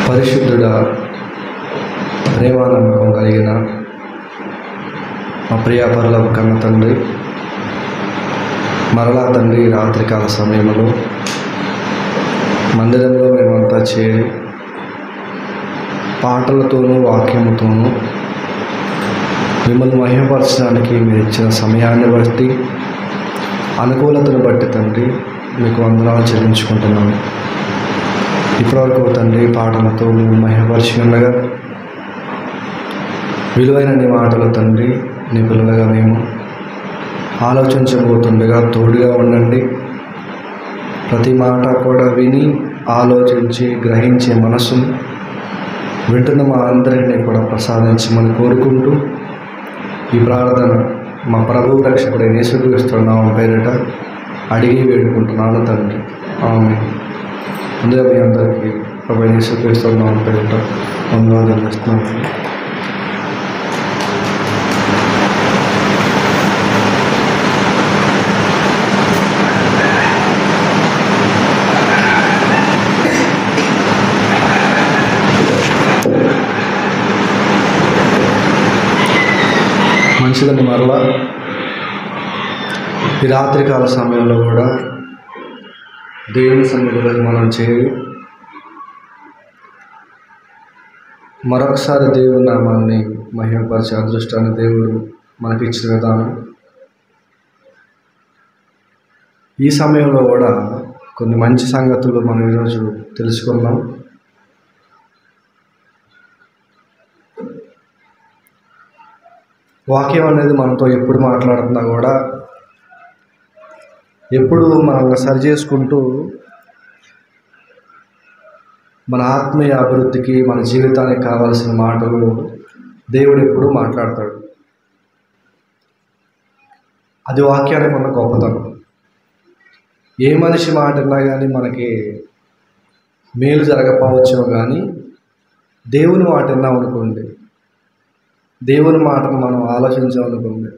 పరిశుద్ధుడ, ప్రేమానమ్మకం కలిగిన మా ప్రియ పరలోక కన్న తండ్రి, మరలా తండ్రి రాత్రికాల సమయంలో మందిరంలో మేమంతా చేరి పాటలతోనూ వాక్యముతోనూ మిమ్మల్ని మహిమపరచడానికి మీరు ఇచ్చిన సమయాన్ని బట్టి, అనుకూలతను బట్టి తండ్రి మీకు వందనాలు చెల్లించుకుంటున్నాను. ఇప్పటివరకు తండ్రి పాటలతో మేము మహిమపరిచి ఉండగా, విలువైన నీ మాటలు తండ్రి నీ పిల్లలుగా మేము ఆలోచించబోతుండగా తోడుగా ఉండండి. ప్రతి మాట కూడా విని ఆలోచించి గ్రహించే మనసును వింటున్న మా అందరినీ కూడా ప్రసాదించమని కోరుకుంటూ ఈ ప్రార్థన మా ప్రభు రక్షకుడైన యేసుక్రీస్తు నామం పేరిట అడిగి వేడుకుంటున్నాను తండ్రి, ఆమేన్. ముందుగా మీ అందరికీ ప్రభు యేసుక్రీస్తు నామం పేరిట వందనాలు చేస్తున్నాను. మంచిదని మరలా ఈ రాత్రికాల సమయంలో కూడా దేవుని సన్నిధిలో మనం చేరి మరొకసారి దేవుని నామాన్ని మహిమపరిచే అదృష్టాన్ని దేవుడు మనకి ఇచ్చిన విధానం. ఈ సమయంలో కూడా కొన్ని మంచి సంగతులు మనం ఈరోజు తెలుసుకున్నాం. వాక్యం అనేది మనతో ఎప్పుడు మాట్లాడుతున్నా కూడా ఎప్పుడు మనం సరి చేసుకుంటూ మన ఆత్మీయ అభివృద్ధికి, మన జీవితానికి కావాల్సిన మాటలు దేవుడు ఎప్పుడు మాట్లాడతాడు. అది వాక్యానికి ఉన్న గొప్పతనం. ఏ మనిషి మాట విన్నా కానీ మనకి మేలు జరగకపోవచ్చేమో, కానీ దేవుని మాట విన్నాం అనుకోండి, దేవుని మాటను మనం ఆలోచించామనుకోండి,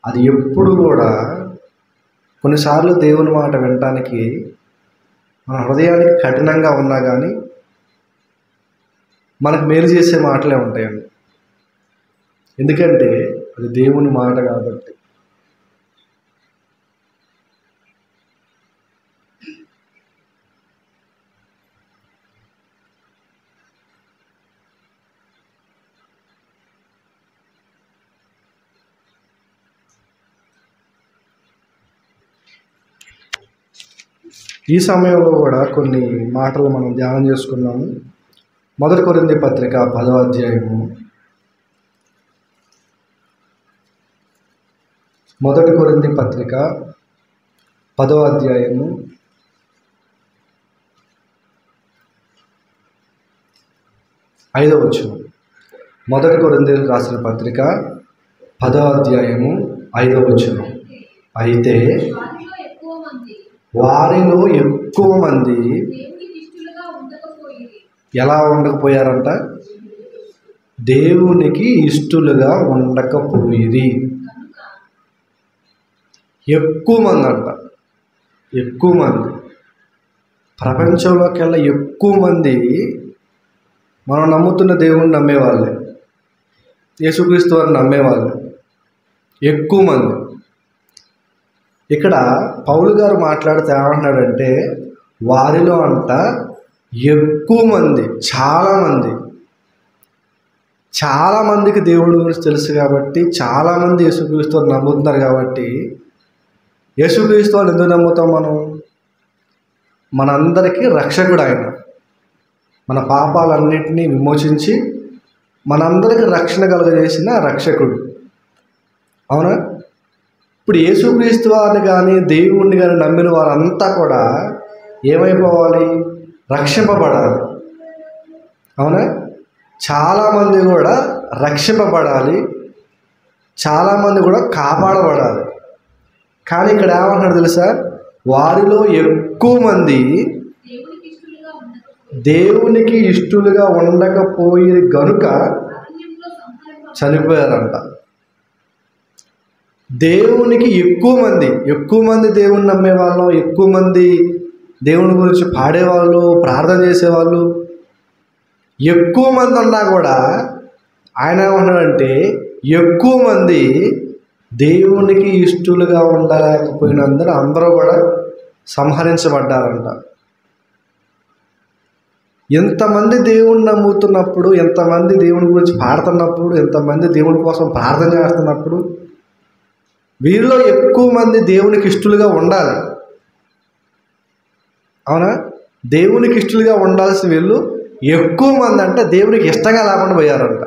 అది ఎప్పుడు కూడా కొన్నిసార్లు దేవుని మాట వినటానికి మన హృదయానికి కఠినంగా ఉన్నా కానీ మనకు మేలు చేసే మాటలే ఉంటాయండి. ఎందుకంటే అది దేవుని మాట కాబట్టి. ఈ సమయంలో కూడా కొన్ని మాటలు మనం ధ్యానం చేసుకున్నాము. 1 కొరింథీ పత్రిక 10వ అధ్యాయము 1 కొరింథీ పత్రిక 10వ అధ్యాయము 5వ వచనం. 1 కొరింథీయులకు రాసిన పత్రిక 10వ అధ్యాయము 5వ వచనం. అయితే వారిలో ఎక్కువ మంది ఎలా ఉండకపోయారంట? దేవునికి ఇష్టలుగా ఉండకపోయిరి. ఎక్కువ మంది అంట, ఎక్కువ మంది. ప్రపంచంలోకెల్లా ఎక్కువ మంది మనం నమ్ముతున్న దేవుణ్ణి నమ్మేవాళ్ళే, యేసుక్రీస్తు వారిని నమ్మేవాళ్ళే ఎక్కువ మంది. ఇక్కడ పౌలు గారు మాట్లాడితే ఏమంటున్నాడంటే, వారిలో అంట ఎక్కువ మంది, చాలామందికి దేవుడి గురించి తెలుసు కాబట్టి, చాలామంది యేసుక్రీస్తు నమ్ముతున్నారు కాబట్టి, యేసుక్రీస్తు ఎందుకు నమ్ముతాం మనం? మనందరికీ రక్షకుడు ఆయన. మన పాపాలన్నింటినీ విమోచించి మనందరికీ రక్షణ కలుగజేసిన రక్షకుడు, అవునా? ఇప్పుడు యేసుక్రీస్తు వారిని కానీ దేవుణ్ణి కానీ నమ్మిన వారంతా కూడా ఏమైపోవాలి? రక్షింపబడాలి, అవునా? చాలామంది కూడా రక్షింపబడాలి, చాలామంది కూడా కాపాడబడాలి. కానీ ఇక్కడ ఏమంటున్నాడు తెలుసా? వారిలో ఎక్కువ మంది దేవునికి ఇష్టలుగా ఉండకపోయి గనుక చనిపోయారంట. దేవునికి ఎక్కువ మంది దేవుని నమ్మేవాళ్ళు, ఎక్కువ మంది దేవుని గురించి పాడేవాళ్ళు, ప్రార్థన చేసేవాళ్ళు, ఎక్కువ మంది ఉన్నా కూడా ఆయన ఏమన్నాడంటే ఎక్కువ మంది దేవునికి ఇష్టలుగా ఉండలేకపోయినందున అందరూ కూడా సంహరించబడ్డారంట. ఎంతమంది దేవుణ్ణి నమ్ముతున్నప్పుడు, ఎంతమంది దేవుని గురించి పాడుతున్నప్పుడు, ఎంతమంది దేవుని కోసం ప్రార్థన చేస్తున్నప్పుడు వీరిలో ఎక్కువ మంది దేవునికి ఇష్టలుగా ఉండాలి. అవునా? దేవునికి ఇష్టలుగా ఉండాల్సిన వీళ్ళు ఎక్కువ మంది అంటే దేవునికి ఇష్టంగా లేకుండా పోయారంట.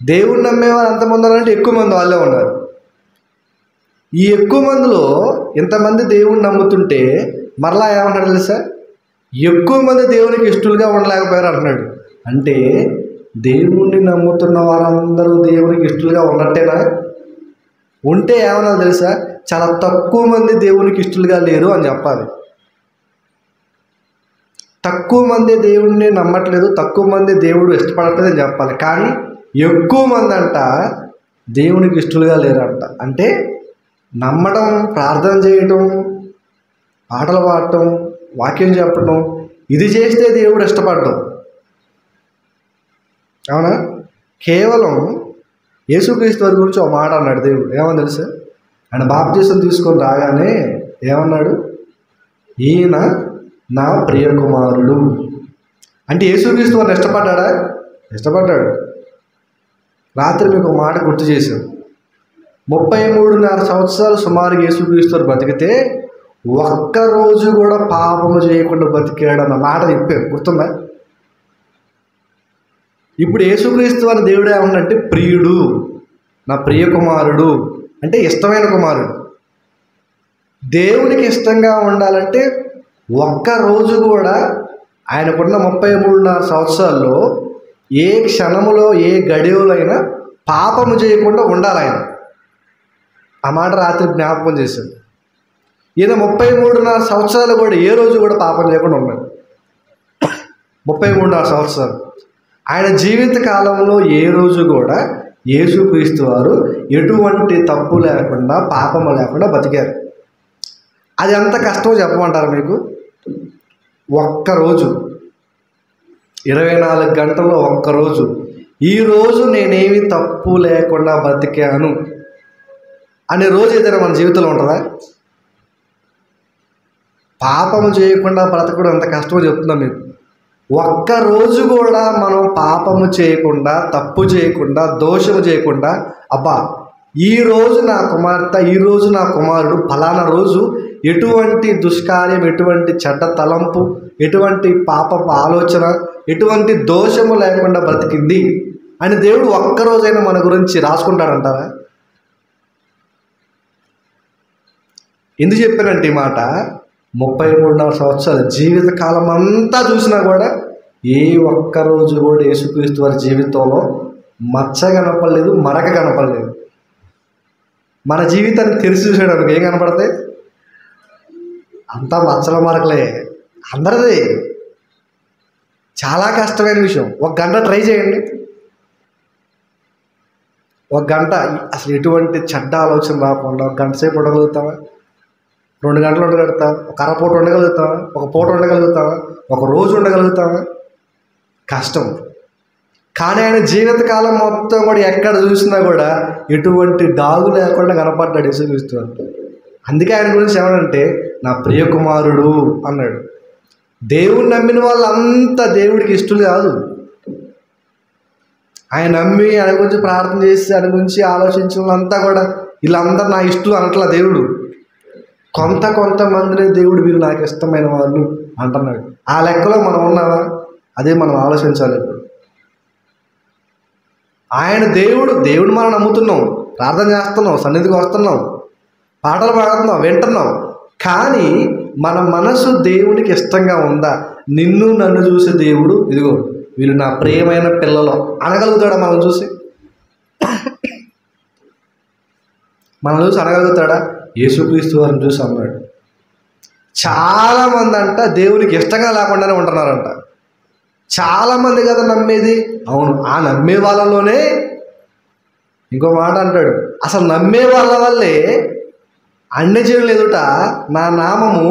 దేవుణ్ణి నమ్మేవారు ఎంతమంది ఉన్నారంటే ఎక్కువ మంది వాళ్ళే ఉన్నారు. ఈ ఎక్కువ మందిలో ఇంతమంది దేవుణ్ణి నమ్ముతుంటే మరలా ఏమన్నాడు తెలుసా? ఎక్కువ మంది దేవునికి ఇష్టలుగా ఉండలేకపోయారు అంటున్నాడు. అంటే దేవుణ్ణి నమ్ముతున్న వారందరూ దేవునికి ఇష్టలుగా ఉన్నట్టేనా? ఉంటే ఏమన్నా తెలుసా? చాలా తక్కువ మంది దేవునికి ఇష్టలుగా లేరు అని చెప్పాలి. తక్కువ మంది దేవుణ్ణి నమ్మట్లేదు, తక్కువ మంది దేవుడు ఇష్టపడట్లేదు అని చెప్పాలి. కానీ ఎక్కువ మంది అంట దేవునికి ఇష్టలుగా లేరంట. అంటే నమ్మడం, ప్రార్థన చేయటం, పాటలు పాడటం, వాక్యం చెప్పడం, ఇది చేస్తే దేవుడు ఇష్టపడటం. అవునా? కేవలం యేసుక్రీస్తు వారి గురించి ఒక మాట అన్నాడు దేవుడు. ఏమని తెలుసా? ఆయన బాప్తీసం తీసుకొని రాగానే ఏమన్నాడు? ఈయన నా ప్రియ కుమారుడు. అంటే యేసుక్రీస్తు వారిని ఇష్టపడ్డాడా? ఇష్టపడ్డాడు. రాత్రి మీకు ఒక మాట గుర్తు చేశాను. 33.5 సంవత్సరాలు సుమారు యేసుక్రీస్తు వారు బతికితే ఒక్కరోజు కూడా పాపము చేయకుండా బతికాడు అన్న మాట చెప్పాను, గుర్తుందా? ఇప్పుడు యేసుక్రీస్తు వారి దేవుడు ఏమన్నంటే ప్రియుడు, నా ప్రియ కుమారుడు, అంటే ఇష్టమైన కుమారుడు. దేవునికి ఇష్టంగా ఉండాలంటే ఒక్కరోజు కూడా ఆయనకున్న 33.5 సంవత్సరాల్లో ఏ క్షణములో, ఏ గడియలో అయినా పాపము చేయకుండా ఉండాలి ఆయన. ఆ మాట రాత్రి జ్ఞాపకం చేశాడు. ఈయన 33.5 సంవత్సరాలు కూడా ఏ రోజు కూడా పాపం చేయకుండా ఉన్నాడు. 33.5 సంవత్సరాలు ఆయన జీవిత కాలంలో ఏ రోజు కూడా యేసుక్రీస్తు వారు ఎటువంటి తప్పు లేకుండా, పాపము లేకుండా బతికారు. అది ఎంత కష్టమో చెప్పమంటారు మీకు? ఒక్కరోజు, 24 గంటల్లో ఒక్కరోజు, ఈరోజు నేనేమి తప్పు లేకుండా బతికాను అనే రోజు ఏదైనా మన జీవితంలో ఉంటుందా? పాపము చేయకుండా బ్రతకడం ఎంత కష్టమో చెప్తున్నా మీకు. ఒక్కరోజు కూడా మనం పాపము చేయకుండా, తప్పు చేయకుండా, దోషము చేయకుండా, అబ్బా ఈరోజు నా కుమార్తె, ఈరోజు నా కుమారుడు ఫలానా రోజు ఎటువంటి దుష్కార్యం, ఎటువంటి చెడ్డ తలంపు, ఎటువంటి పాపపు ఆలోచన, ఎటువంటి దోషము లేకుండా బ్రతికింది అని దేవుడు ఒక్కరోజైనా మన గురించి రాసుకుంటాడంటారా? ఎందుకు చెప్పానంటే ఈ మాట, 33.5 సంవత్సరాలు జీవితకాలం అంతా చూసినా కూడా ఏ ఒక్కరోజు కూడా యేసుక్రీస్తు వారి జీవితంలో మచ్చ కనపడలేదు, మరక కనపడలేదు. మన జీవితాన్ని తెరిచి చూసేయడానికి ఏం కనపడతాయి? అంతా మచ్చల మరకలే అందరిది. చాలా కష్టమైన విషయం. 1 గంట ట్రై చేయండి. 1 గంట అసలు ఎటువంటి చెడ్డ ఆలోచన రాకుండా 1 గంట సేపు ఉండగలుగుతావా? 2 గంటలు ఉండగలుగుతావా? ఒక అరపూట ఉండగలుగుతావా? ఒక పూట ఉండగలుగుతావా? ఒక రోజు ఉండగలుగుతావా? కష్టం. కానీ ఆయన జీవితకాలం మొత్తం కూడా ఎక్కడ చూసినా కూడా ఎటువంటి డాగు లేకుండా కనపడ్డాడు యేసుక్రీస్తు. అందుకే ఆయన గురించి ఏమనంటే నా ప్రియ కుమారుడు అన్నాడు. దేవుని నమ్మిన వాళ్ళంతా దేవుడికి ఇష్టలు కాదు. ఆయన నమ్మి ఆయన గురించి ప్రార్థన చేసి ఆయన గురించి ఆలోచించిన వాళ్ళంతా కూడా వీళ్ళందరూ నా ఇష్టలు అనట్లా దేవుడు. కొంతమందిని దేవుడు వీళ్ళు నాకు ఇష్టమైన వాళ్ళు అంటున్నాడు. ఆ లెక్కలో మనం ఉన్నావా? అదే మనం ఆలోచించాలి. ఆయన దేవుడు మనం నమ్ముతున్నాం, ప్రార్థన చేస్తున్నాం, సన్నిధికి వస్తున్నాం, పాటలు పాడుతున్నాం, వింటున్నాం. కానీ మన మనసు దేవునికి ఇష్టంగా ఉందా? నిన్ను నన్ను చూసే దేవుడు ఇదిగో వీళ్ళు నా ప్రియమైన పిల్లలు అనగలుగుతాడా? మనం చూసి అనగలుగుతాడా? యేసుక్రీస్తు వారిని చూసి అన్నాడు. చాలామంది అంట దేవునికి ఇష్టంగా లేకుండానే ఉంటున్నారంట. చాలామంది కదా నమ్మేది. అవును, ఆ నమ్మే వాళ్ళలోనే ఇంకో మాట అంటాడు, అసలు నమ్మే వాళ్ళ వల్లే అన్యజనులు ఎదుట నా నామము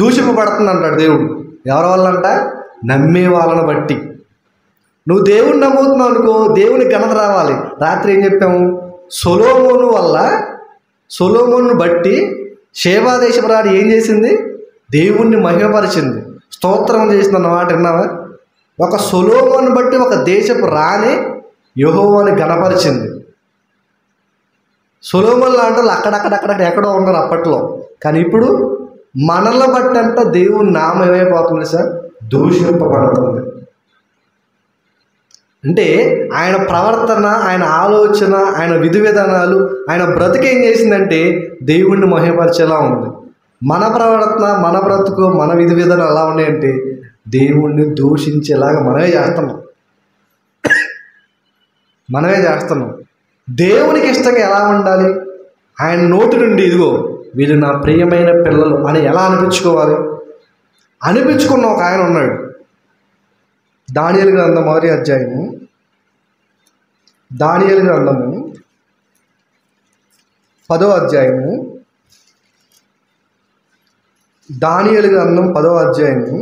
దూషింపబడుతుంది అంటాడు దేవుడు. ఎవరి వల్ల అంట? నమ్మే వాళ్ళని బట్టి. నువ్వు దేవుణ్ణి నమ్ముతున్నావు అనుకో, దేవునికి ఘనత రావాలి. రాత్రి ఏం చెప్పాము? సొలొమోనును బట్టి షేబా దేశపు రాణి ఏం చేసింది? దేవుణ్ణి మహిమపరిచింది, స్తోత్రం చేసింది అన్నమాట. విన్నావా? ఒక సొలొమోనును బట్టి ఒక దేశపు రాణి యెహోవాని ఘనపరిచింది. సొలొమోను లాంటి వాళ్ళు అక్కడక్కడ ఎక్కడో ఉన్నారు అప్పట్లో. కానీ ఇప్పుడు మనల్ని బట్టి అంట దేవుని నామం ఏమైపోతుంది సార్? దూషింపబడుతుంది. అంటే ఆయన ప్రవర్తన, ఆయన ఆలోచన, ఆయన విధి విధానాలు, ఆయన బ్రతుకు ఏం చేసిందంటే దేవుణ్ణి మహిమపరిచేలా ఉంది. మన ప్రవర్తన, మన బ్రతుకు, మన విధి విధానాలు ఎలా ఉన్నాయంటే దేవుణ్ణి దూషించేలాగా మనమే చేస్తున్నాం. దేవునికి ఇష్టంగా ఎలా ఉండాలి? ఆయన నోటి నుండి ఇదిగో వీళ్ళు నా ప్రియమైన పిల్లలు అని ఎలా అనిపించుకోవాలి? అనిపించుకున్న ఒక ఆయన ఉన్నాడు. దానియేలు గ్రంథం 6వ అధ్యాయము, దానియేలు గ్రంథము 10వ అధ్యాయము, దానియేలు గ్రంథం 10వ అధ్యాయము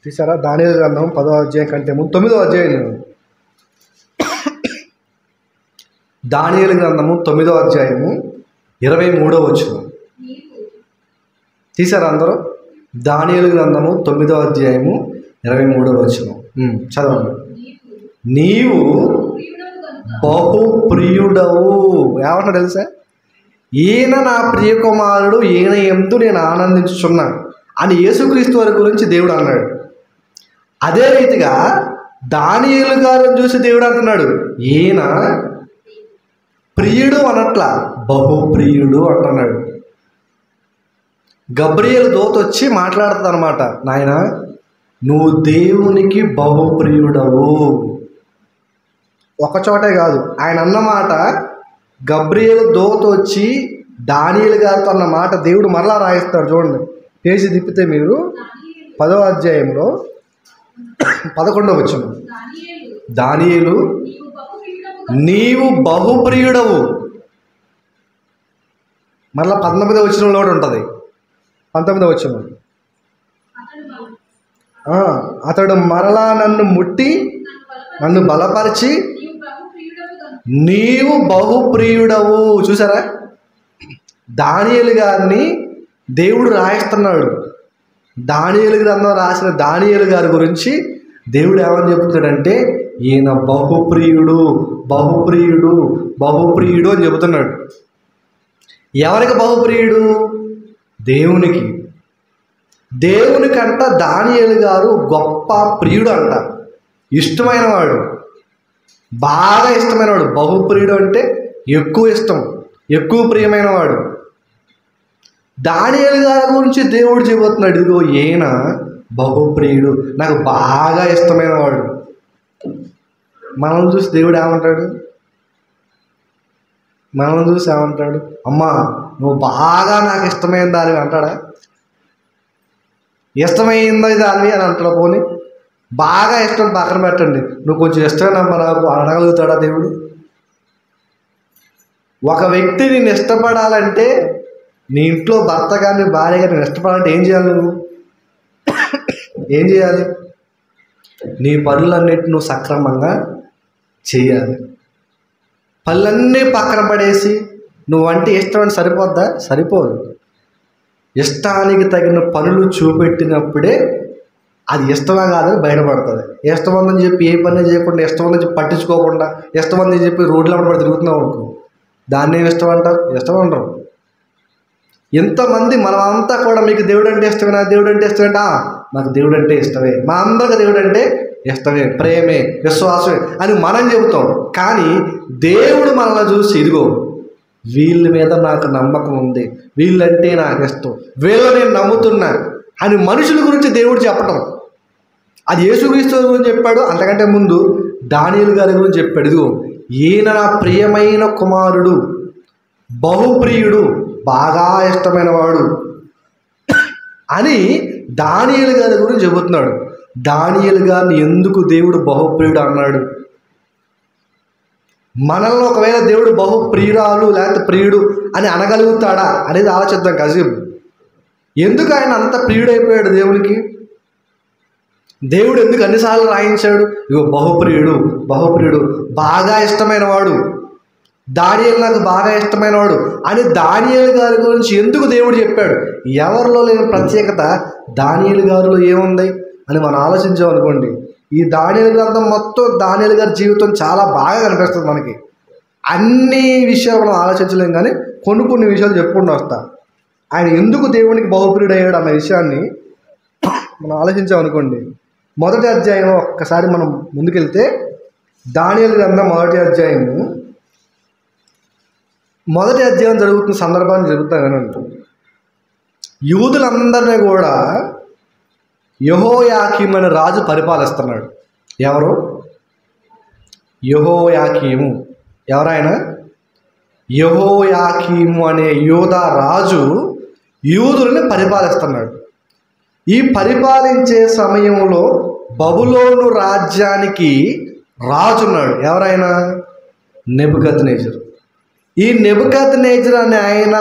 తీసారా? దానియేలు గ్రంథం 10వ అధ్యాయం కంటే ముందు 9వ అధ్యాయం. దానియేలు గ్రంథము 9వ అధ్యాయము 23వ వచనం తీసారా అందరూ? దానియేలు గ్రంథము 9వ అధ్యాయము 23వ వచనం చదవండి. నీవు బహుప్రియుడవు. ఏమన్నా తెలుసా? ఈయన నా ప్రియకుమారుడు, ఈయన యందు నేను ఆనందించుచున్నా అని యేసుక్రీస్తు వారి గురించి దేవుడు అన్నాడు. అదే రీతిగా దానియేలు గారిని చూసి దేవుడు అంటున్నాడు, ఈయన ప్రియుడు అనట్ల, బహుప్రియుడు అంటున్నాడు. గబ్రియేలు దూత వచ్చి మాట్లాడుతుంది అనమాట, నాయన నువ్వు దేవునికి బహుప్రియుడవు. ఒకచోటే కాదు, ఆయన అన్నమాట గబ్రియేలు దూత వచ్చి దానియేలు గారితో అన్న మాట దేవుడు మరలా రాయిస్తాడు. చూడండి, పేజీ తిప్పితే మీరు 10వ అధ్యాయంలో 11వ వచనం. దానియేలు నీవు బహుప్రియుడవు. మరలా 19వ వచనంలో కూడా ఉంటుంది. 19వ వచనం, అతడు మరలా నన్ను ముట్టి నన్ను బలపరిచి నీవు బహుప్రియుడవు. చూసారా? దానియేలు గారిని దేవుడు రాయిస్తున్నాడు. దానియేలు గ్రంథం రాసిన దానియేలు గారి గురించి దేవుడు ఏమని చెప్తాడంటే ఈయన బహుప్రియుడు, బహుప్రియుడు, బహుప్రియుడు అని చెబుతున్నాడు. ఎవరికి బహుప్రియుడు? దేవునికి. దేవునికంట దానియేలు గారు గొప్ప ప్రియుడు అంట, ఇష్టమైనవాడు, బాగా ఇష్టమైనవాడు. బహుప్రియుడు అంటే ఎక్కువ ఇష్టం, ఎక్కువ ప్రియమైనవాడు. దానియేలు గారి గురించి దేవుడు చెబుతున్నాడు, ఇదిగో ఈయన బహుప్రియుడు, నాకు బాగా ఇష్టమైనవాడు. మనల్ని చూసి దేవుడు ఏమంటాడు? మనల్ని చూసి ఏమంటాడు? అమ్మా నువ్వు బాగా నాకు ఇష్టమైన దానివి అంటాడా? ఇష్టమైందో దానివి అని అంటాడు. పోనీ బాగా ఇష్టం పక్కన పెట్టండి, నువ్వు కొంచెం ఇష్టమైనమ్మా నాకు అనగలుగుతాడా దేవుడు? ఒక వ్యక్తి నేను ఇష్టపడాలంటే, నీ ఇంట్లో భర్త కానీ భార్య కానీ నేను ఇష్టపడాలంటే ఏం చేయాలి? నువ్వు ఏం చేయాలి? నీ పనులన్నిటి నువ్వు సక్రమంగా చేయాలి. పనులన్నీ పక్కన పడేసి నువ్వంటే ఇష్టం అంటే సరిపోద్దా? సరిపోదు. ఇష్టానికి తగిన పనులు చూపెట్టినప్పుడే అది ఇష్టమా కాదని బయటపడుతుంది. ఇష్టం ఉందని చెప్పి ఏ పని చేయకుండా, ఇష్టం ఉందని చెప్పి పట్టించుకోకుండా, ఇష్టం ఉందని చెప్పి రోడ్ల పడి తిరుగుతున్నావు అనుకో, దాన్ని ఏమి ఇష్టం అంటారు? ఇష్టం ఉండరు. ఎంతమంది మనమంతా కూడా మీకు దేవుడు అంటే ఇష్టమేనా, దేవుడు అంటే ఇష్టమేంటా, నాకు దేవుడు అంటే ఇష్టమే, మా అందరికి దేవుడు అంటే ఇష్టమే, ప్రేమే, విశ్వాసమే అని మనం చెబుతాం. కానీ దేవుడు మనల్ని చూసి ఇదిగో వీళ్ళ మీద నాకు నమ్మకం ఉంది, వీళ్ళంటే నాకు ఇష్టం, వీళ్ళని నేను నమ్ముతున్నా అని మనుషుల గురించి దేవుడు చెప్పటం. అది యేసుక్రీస్తు గురించి చెప్పాడు. అంతకంటే ముందు దానియేలు గారి గురించి చెప్పాడు, ఇదిగో ఈయన నా ప్రియమైన కుమారుడు, బహుప్రియుడు, బాగా ఇష్టమైన వాడు అని దానియేలు గారి గురించి చెబుతున్నాడు. దానియేలు గారిని ఎందుకు దేవుడు బహుప్రియుడు అన్నాడు? మనల్ని ఒకవేళ దేవుడు బహుప్రియురాలు లేకపోతే ప్రియుడు అని అనగలుగుతాడా అనేది ఆలోచిద్దాం కాసేపు. ఎందుకు ఆయన అంత ప్రియుడైపోయాడు దేవునికి? దేవుడు ఎందుకు అన్నిసార్లు రాయించాడు? ఇగో బహుప్రియుడు, బహుప్రియుడు, బాగా ఇష్టమైన వాడు, దానియేలు నాకు బాగా ఇష్టమైన వాడు అని దానియేలు గారి గురించి ఎందుకు దేవుడు చెప్పాడు? ఎవరిలో లేని ప్రత్యేకత దానియేలు గారిలో ఏముంది అని మనం ఆలోచించామనుకోండి, ఈ దానియేలు గ్రంథం మొత్తం దానియేలు గారి జీవితం చాలా బాగా కనిపిస్తుంది మనకి. అన్ని విషయాలు మనం ఆలోచించలేం, కానీ కొన్ని విషయాలు చెప్పుకుంటూ వస్తా. ఆయన ఎందుకు దేవునికి బహుప్రియుడు అయ్యాడు అన్న విషయాన్ని మనం ఆలోచించామనుకోండి, మొదటి అధ్యాయం ఒక్కసారి మనం ముందుకెళ్తే, దానియేలు గ్రంథం మొదటి అధ్యాయం జరుగుతున్న సందర్భాన్ని చెబుతాను వినండి. యూదులందరినీ కూడా యెహోయాకీము అనే రాజు పరిపాలిస్తున్నాడు. ఎవరు? యెహోయాకీము. ఎవరైనా? యెహోయాకీము అనే యూదా రాజు యూదులని పరిపాలిస్తున్నాడు. ఈ పరిపాలించే సమయంలో బబులోను రాజ్యానికి రాజున్నాడు. ఎవరైనా? నెబుకద్నెజరు. ఈ నెబుకద్నెజరు అనే ఆయన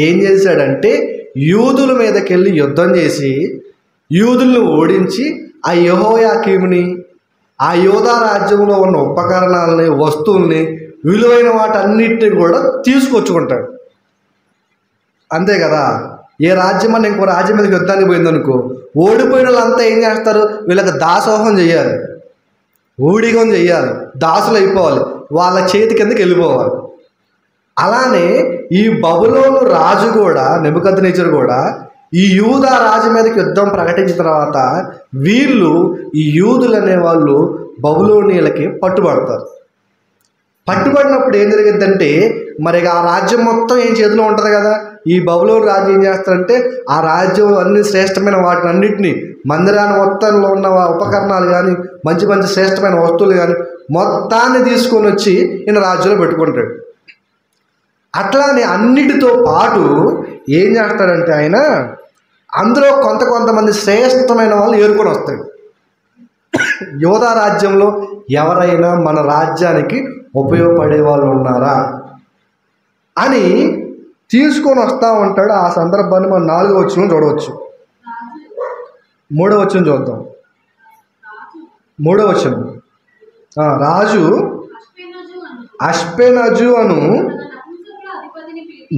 ఏం చేశాడంటే, యూదుల మీదకి వెళ్ళి యుద్ధం చేసి యూదులను ఓడించి ఆ యెహోయాకీముని, ఆ యూదా రాజ్యంలో ఉన్న ఉపకరణాలని, వస్తువుల్ని, విలువైన వాటన్నిటిని కూడా తీసుకొచ్చుకుంటాడు. అంతే కదా. ఏ రాజ్యం అన్న ఇంకో రాజ్యం మీదకి యుద్ధానికి పోయిందనుకో, ఓడిపోయిన వాళ్ళంతా ఏం చేస్తారు? వీళ్ళకి దాసోహం చేయాలి, ఊడిగం చేయాలి, దాసులు అయిపోవాలి, వాళ్ళ చేతి కిందకి వెళ్ళిపోవాలి. అలానే ఈ బబులోను రాజు కూడా, నెబుకద్నెజరు కూడా ఈ యూదా రాజు మీదకి యుద్ధం ప్రకటించిన తర్వాత వీళ్ళు, ఈ యూదులు అనే వాళ్ళు బబులోనీయులకి పట్టుబడతారు. పట్టుబడినప్పుడు ఏం జరిగిద్దంటే, మరి ఆ రాజ్యం మొత్తం ఏం చేతిలో ఉంటుంది కదా. ఈ బబులోను రాజు ఏం చేస్తారంటే, ఆ రాజ్యం అన్ని శ్రేష్టమైన వాటిని అన్నింటినీ, మందిరాన్ని మొత్తంలో ఉన్న ఉపకరణాలు కానీ, మంచి మంచి శ్రేష్టమైన వస్తువులు కానీ మొత్తాన్ని తీసుకొని వచ్చి ఈయన రాజ్యంలో పెట్టుకుంటాడు. అట్లానే అన్నిటితో పాటు ఏం చేస్తాడంటే ఆయన, అందులో కొంతమంది శ్రేష్టమైన వాళ్ళు ఏరుకొని వస్తాడు. యూదా రాజ్యంలో ఎవరైనా మన రాజ్యానికి ఉపయోగపడే వాళ్ళు ఉన్నారా అని తీసుకొని వస్తూ ఉంటాడు. ఆ సందర్భాన్ని మనం 4వ వచనం చూడవచ్చు. 3వ వచనం చూద్దాం. 3వ వచనం, రాజు అష్పెనజు అను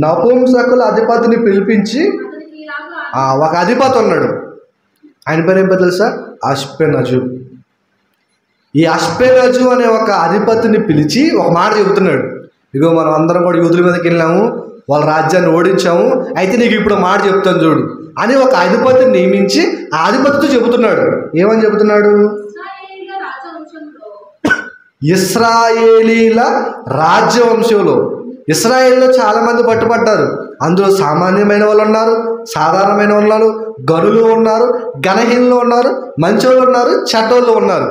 నపుంసకుల అధిపతిని పిలిపించి, ఒక అధిపతి ఉన్నాడు, ఆయన పేరు ఏం పేరు తెలుసా? అష్పెనజు. ఈ అష్పెనజు అనే ఒక అధిపతిని పిలిచి ఒక మాట చెబుతున్నాడు. ఇగో మనం అందరం కూడా యూదుల మీదకి వెళ్ళాము, వాళ్ళ రాజ్యాన్ని ఓడించాము, అయితే నీకు ఇప్పుడు మాట చెప్తాను చూడు అని ఒక అధిపతిని నియమించి ఆ అధిపతితో చెబుతున్నాడు. ఏమని చెబుతున్నాడు? ఇశ్రాయేలీల రాజ్యవంశంలో, ఇశ్రాయేల్లో చాలామంది పట్టుబడ్డారు. అందులో సామాన్యమైన వాళ్ళు ఉన్నారు, సాధారణమైన వాళ్ళు ఉన్నారు, గనులు ఉన్నారు, గణహీనులు ఉన్నారు, మంచోళ్ళు ఉన్నారు, చెడ్డోళ్ళు ఉన్నారు.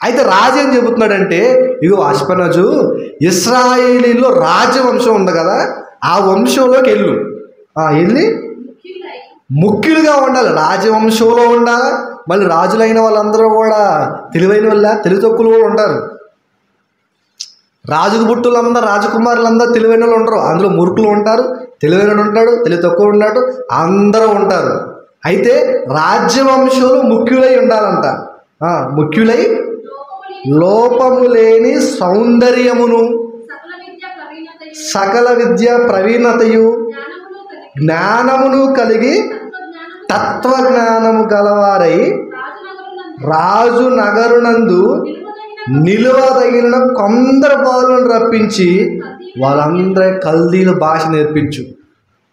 అయితే రాజు ఏం చెబుతున్నాడంటే, ఇగో అష్పెనజు, ఇశ్రాయేలీలో రాజవంశం ఉంది కదా, ఆ వంశంలోకి వెళ్ళి ముఖ్యులుగా ఉండాలి, రాజవంశంలో ఉండాలి. మళ్ళీ రాజులైన వాళ్ళందరూ కూడా తెలివైన వాళ్ళ, తెలివి తక్కువలు కూడా ఉంటారు. రాజుకు పుట్టులందరూ, రాజకుమారులందరూ తెలివైన వాళ్ళు ఉండరు. అందులో మురుకులు ఉంటారు, తెలివైన ఉంటాడు, తెలివి తక్కువ ఉంటాడు, అందరూ ఉంటారు. అయితే రాజ్యవంశంలో ముఖ్యులై ఉండాలంట. ముఖ్యులై లోపము లేని సౌందర్యమును, సకల విద్య ప్రవీణతయు, జ్ఞానమును కలిగి తత్వజ్ఞానము గలవారై రాజు నగరునందు నిలువదగిన కొందరు బాలులను రప్పించి వాళ్ళందరి కల్దీల భాష నేర్పించు.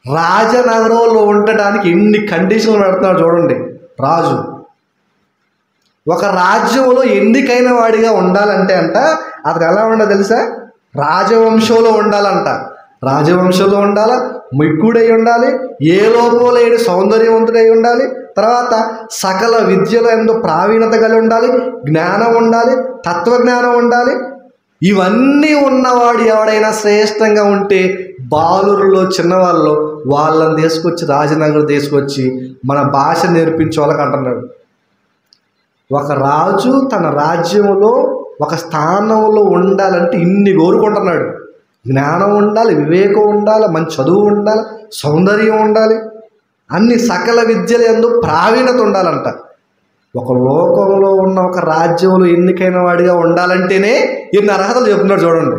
రాజనగరంలో ఉండటానికి ఎన్ని కండిషన్లు పెడుతున్నాడు చూడండి రాజు. ఒక రాజ్యంలో ఎన్నికైన వాడిగా ఉండాలంటే అతను ఎలా ఉండాలి తెలుసా? రాజవంశంలో ఉండాలంట. రాజవంశంలో ఉండాలా, ముఖ్యుడై ఉండాలి, ఏ లోపం లేని సౌందర్యవంతుడై ఉండాలి, తర్వాత సకల విద్యలో ఎంతో ప్రావీణ్యత కలిగి ఉండాలి, జ్ఞానం ఉండాలి, తత్వజ్ఞానం ఉండాలి. ఇవన్నీ ఉన్నవాడు ఎవడైనా శ్రేష్టంగా ఉంటే బాలురులో, చిన్నవాళ్ళలో వాళ్ళని తీసుకొచ్చి రాజనగరం తీసుకొచ్చి మన భాష నేర్పించే వాళ్ళకి అంటున్నాడు. ఒక రాజు తన రాజ్యంలో ఒక స్థానంలో ఉండాలంటే ఇన్ని కోరుకుంటున్నాడు. జ్ఞానం ఉండాలి, వివేకం ఉండాలి, మంచి చదువు ఉండాలి, సౌందర్యం ఉండాలి. అన్ని సకల విద్యల యందు ప్రావీణ్యత ఉండాలంట. ఒక లోకంలో ఉన్న ఒక రాజ్యంలో ఎన్నికైన వాడిగా ఉండాలంటేనే ఎన్ని అర్హతలు చెప్తున్నాడు చూడండి.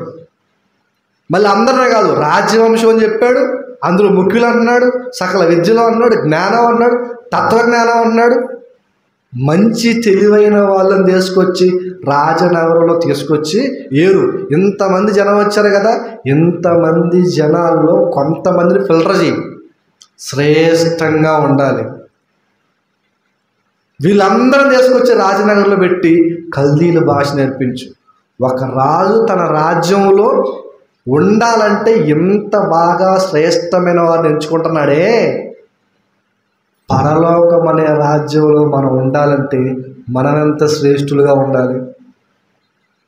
మళ్ళీ అందరినే కాదు, రాజ్యవంశం అని చెప్పాడు, అందులో ముఖ్యులు అంటున్నాడు, సకల విద్యలో అన్నాడు, జ్ఞానం అన్నాడు, తత్వజ్ఞానం అన్నాడు. మంచి తెలివైన వాళ్ళని తీసుకొచ్చి రాజనగరంలో తీసుకొచ్చి ఏరు ఇంతమంది జనం వచ్చారు కదా, ఇంతమంది జనాల్లో కొంతమందిని ఫిల్టర్ చేయి, శ్రేష్టంగా ఉండాలి. వీళ్ళందరం తీసుకొచ్చి రాజనగర్లో పెట్టి కల్దీల భాష నేర్పించు. ఒక రాజు తన రాజ్యంలో ఉండాలంటే ఎంత బాగా శ్రేష్టమైన వారిని ఎంచుకుంటున్నాడే, పరలోకం అనే రాజ్యంలో మనం ఉండాలంటే మనమెంత శ్రేష్ఠులుగా ఉండాలి.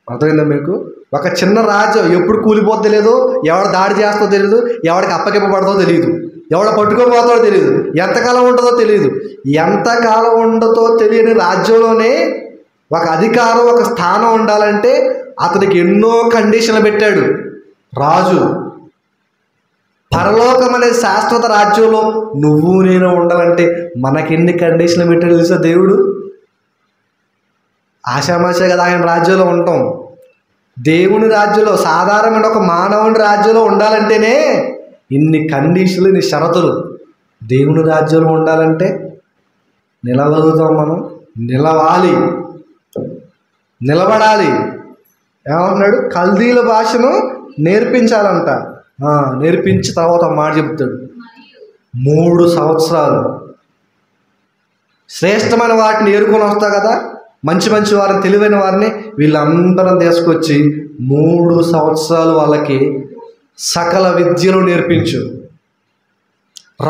అర్థమైందా మీకు? ఒక చిన్న రాజ్యం ఎప్పుడు కూలిపోద్దో తెలియదు, ఎవడ దాడి చేస్తో తెలియదు, ఎవడికి అప్పగిప్పబడదో తెలియదు, ఎవడ పట్టుకోపోతాడో తెలియదు, ఎంతకాలం ఉంటుందో తెలియదు. ఎంతకాలం ఉండదో తెలియని రాజ్యంలోనే ఒక అధికారం, ఒక స్థానం ఉండాలంటే అతనికి ఎన్నో కండిషన్లు పెట్టాడు రాజు. పరలోకం అనే శాశ్వత రాజ్యంలో నువ్వు నేను ఉండాలంటే మనకెన్ని కండిషన్లు పెట్టాడు తెలుసా దేవుడు? ఆషామాషే కదా ఆయన రాజ్యంలో ఉంటాం. దేవుని రాజ్యంలో, సాధారణమైన ఒక మానవుని రాజ్యంలో ఉండాలంటేనే ఇన్ని కండిషన్లు, ఇన్ని షరతులు. దేవుని రాజ్యంలో ఉండాలంటే నిలవగలుగుతాం మనం, నిలవాలి, నిలబడాలి. ఏమన్నాడు? కల్దీల భాషను నేర్పించాలంట. నేర్పించి తర్వాత మాట చెప్తాడు, 3 సంవత్సరాలు శ్రేష్టమైన వాటిని ఏరుకొని వస్తా కదా, మంచి మంచి వారిని, తెలివైన వారిని వీళ్ళందరం తీసుకొచ్చి 3 సంవత్సరాలు వాళ్ళకి సకల విద్యలు నేర్పించు.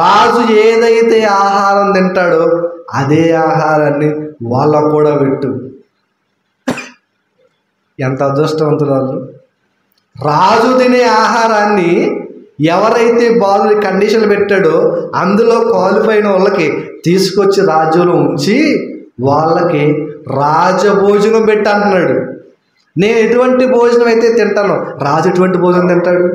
రాజు ఏదైతే ఆహారం తింటాడో అదే ఆహారాన్ని వాళ్ళకు కూడా పెట్టు. ఎంత అదృష్టవంతులు వాళ్ళు. రాజు తినే ఆహారాన్ని ఎవరైతే బాలు కండిషన్లు పెట్టాడో అందులో క్వాలిఫై అయిన వాళ్ళకి తీసుకొచ్చి రాజ్యంలో ఉంచి వాళ్ళకి రాజభోజనం పెట్టి అంటున్నాడు. నేను ఎటువంటి భోజనం అయితే తింటానో రాజు ఎటువంటి భోజనం తింటాడు?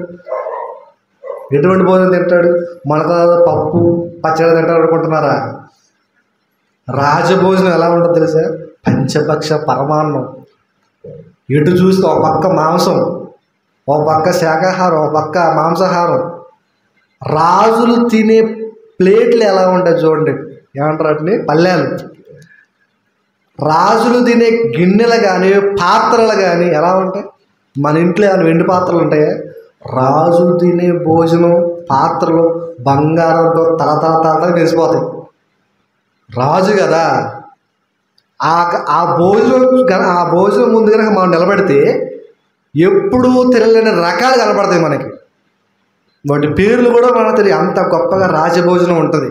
ఎటువంటి భోజనం తింటాడు? మనకు పప్పు పచ్చడి తింటాడు అనుకుంటున్నారా? రాజభోజనం ఎలా ఉంటుందో తెలుసా? పంచపక్ష పరమాన్నం. ఎటు చూస్తే ఒక పక్క మాంసం, ఒక పక్క శాకాహారం, ఒక పక్క మాంసాహారం. రాజులు తినే ప్లేట్లు ఎలా ఉంటాయి చూడండి, ఏమంటారు వాటిని? పల్లెలు. రాజులు తినే గిన్నెలు కానీ పాత్రలు కానీ ఎలా ఉంటాయి? మన ఇంట్లో ఏమైనా వెండి పాత్రలు ఉంటాయా? రాజు తినే భోజనం పాత్రలు బంగారంతో తల మెరిసిపోతాయి. రాజు కదా. ఆ భోజనం ముందు కనుక మనం నిలబడితే ఎప్పుడూ తినలేని రకాలు కనపడతాయి మనకి. వాటి పేర్లు కూడా మనకు తెలియదు, అంత గొప్పగా రాజభోజనం ఉంటుంది.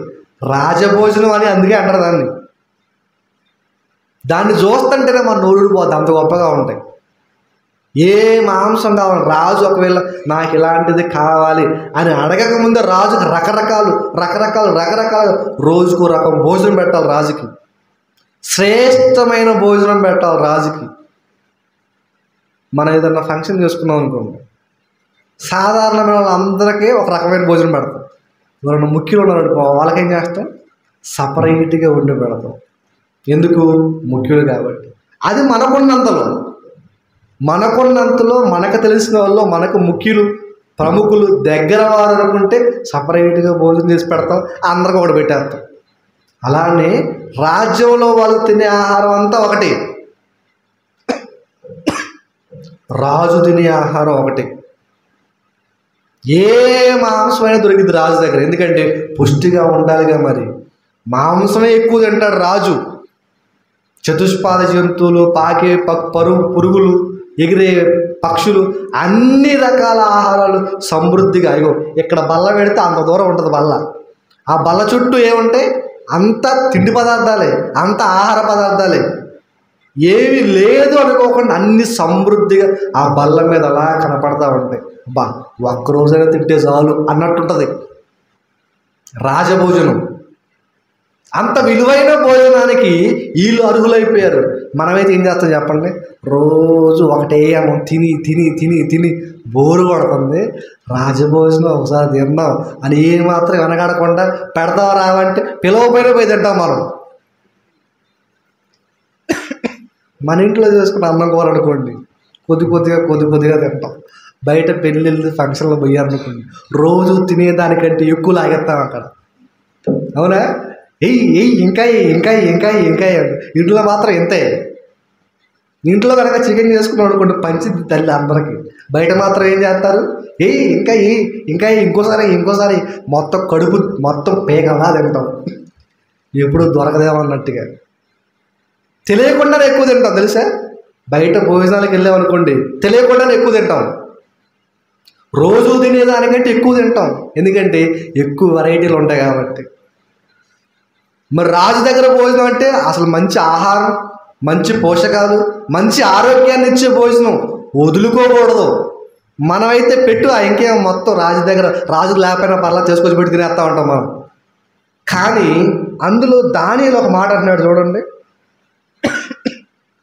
రాజభోజనం అని అందుకే అంటారు దాన్ని. దాన్ని చూస్తుంటేనే మన నోరుడిపోతుంది, అంత గొప్పగా ఉంటాయి. ఏ మాంసం కావాలి, రాజు ఒకవేళ నాకు ఇలాంటిది కావాలి అని అడగక ముందే రాజుకి రకరకాలు రోజుకు రకం భోజనం పెట్టాలి. రాజుకి శ్రేష్టమైన భోజనం పెట్టాలి. రాజుకి మనం ఏదన్నా ఫంక్షన్ చేసుకున్నాం అనుకోండి, సాధారణమైన వాళ్ళందరికీ ఒక రకమైన భోజనం పెడతాం. ఎవరైనా ముఖ్యులు ఉన్నారు అనుకో, వాళ్ళకేం చేస్తాం? సపరేట్గా వండి పెడతాం. ఎందుకు? ముఖ్యులు కాబట్టి. అది మనకున్నంతలో మనకు తెలిసిన వాళ్ళు, మనకు ముఖ్యులు, ప్రముఖులు, దగ్గర వారు అనుకుంటే సపరేట్గా భోజనం చేసి పెడతాం, అందరికి ఒకటి పెట్టేస్తాం. అలానే రాజ్యంలో వాళ్ళు తినే ఆహారం అంతా ఒకటి, రాజు తినే ఆహారం ఒకటి. ఏ మాంసమైనా దొరికింది రాజు దగ్గర, ఎందుకంటే పుష్టిగా ఉండాలిగా. మరి మాంసమే ఎక్కువ తింటాడు రాజు. చతుష్పాద జంతువులు, పాకే పురుగులు, ఎగిరే పక్షులు, అన్ని రకాల ఆహారాలు సమృద్ధిగా. అయ్యో ఇక్కడ బల్ల పెడితే అంత దూరం ఉంటుంది బల్ల. ఆ బల్ల చుట్టూ ఏముంటాయి? అంత తిండి పదార్థాలే, అంత ఆహార పదార్థాలే. ఏమి లేదు అనుకోకుండా అన్ని సమృద్ధిగా ఆ బల్ల మీద అలా కనపడతా ఉంటాయి. ఒక్కరోజైనా తింటే చాలు అన్నట్టుంటుంది రాజభోజనం. అంత విలువైన భోజనానికి వీళ్ళు అర్హులైపోయారు. మనమైతే ఏం చేస్తాం చెప్పండి? రోజు ఒకటే అన్నం తిని తిని తిని తిని బోరు కొడుతుంది. రాజభోజనం ఒకసారి తిందాం అని ఏమాత్రం వెనకాడకుండా పెడతాం రావంటే పిలవపోయినా పోయి తింటాం మనం. మన ఇంట్లో చేసుకున్న అన్నం కూర అనుకోండి, కొద్ది కొద్దిగా తింటాం. బయట పెళ్ళిళ్ళు ఫంక్షన్లు పోయారనుకోండి, రోజు తినేదానికంటే ఎక్కువ లాగేస్తాం అక్కడ. అవునా? ఇంకా ఇంట్లో మాత్రం ఇంతే. ఇంట్లో కనుక చికెన్ చేసుకున్నాం అనుకోండి, పంచింది తల్లి అందరికీ. బయట మాత్రం ఏం చేస్తారు? ఇంకా ఇంకోసారి మొత్తం కడుపు మొత్తం పేగలా తింటాం, ఎప్పుడు దొరకదేమన్నట్టుగా. తెలియకుండానే ఎక్కువ తింటాం తెలుసా? బయట భోజనాలకు వెళ్ళామనుకోండి, తెలియకుండానే ఎక్కువ తింటాం. రోజు తినేదానికంటే ఎక్కువ తింటాం, ఎందుకంటే ఎక్కువ వెరైటీలు ఉంటాయి కాబట్టి. మరి రాజు దగ్గర భోజనం అంటే అసలు మంచి ఆహారం, మంచి పోషకాలు, మంచి ఆరోగ్యాన్ని ఇచ్చే భోజనం, వదులుకోకూడదు. మనమైతే పెట్టు ఇంకేం మొత్తం రాజు దగ్గర, రాజు లేకపోయినా పర్లా చేసుకొచ్చి పెట్టి తినేస్తూ ఉంటాం మనం. కానీ అందులో దానియేలు ఒక మాట అంటున్నాడు చూడండి.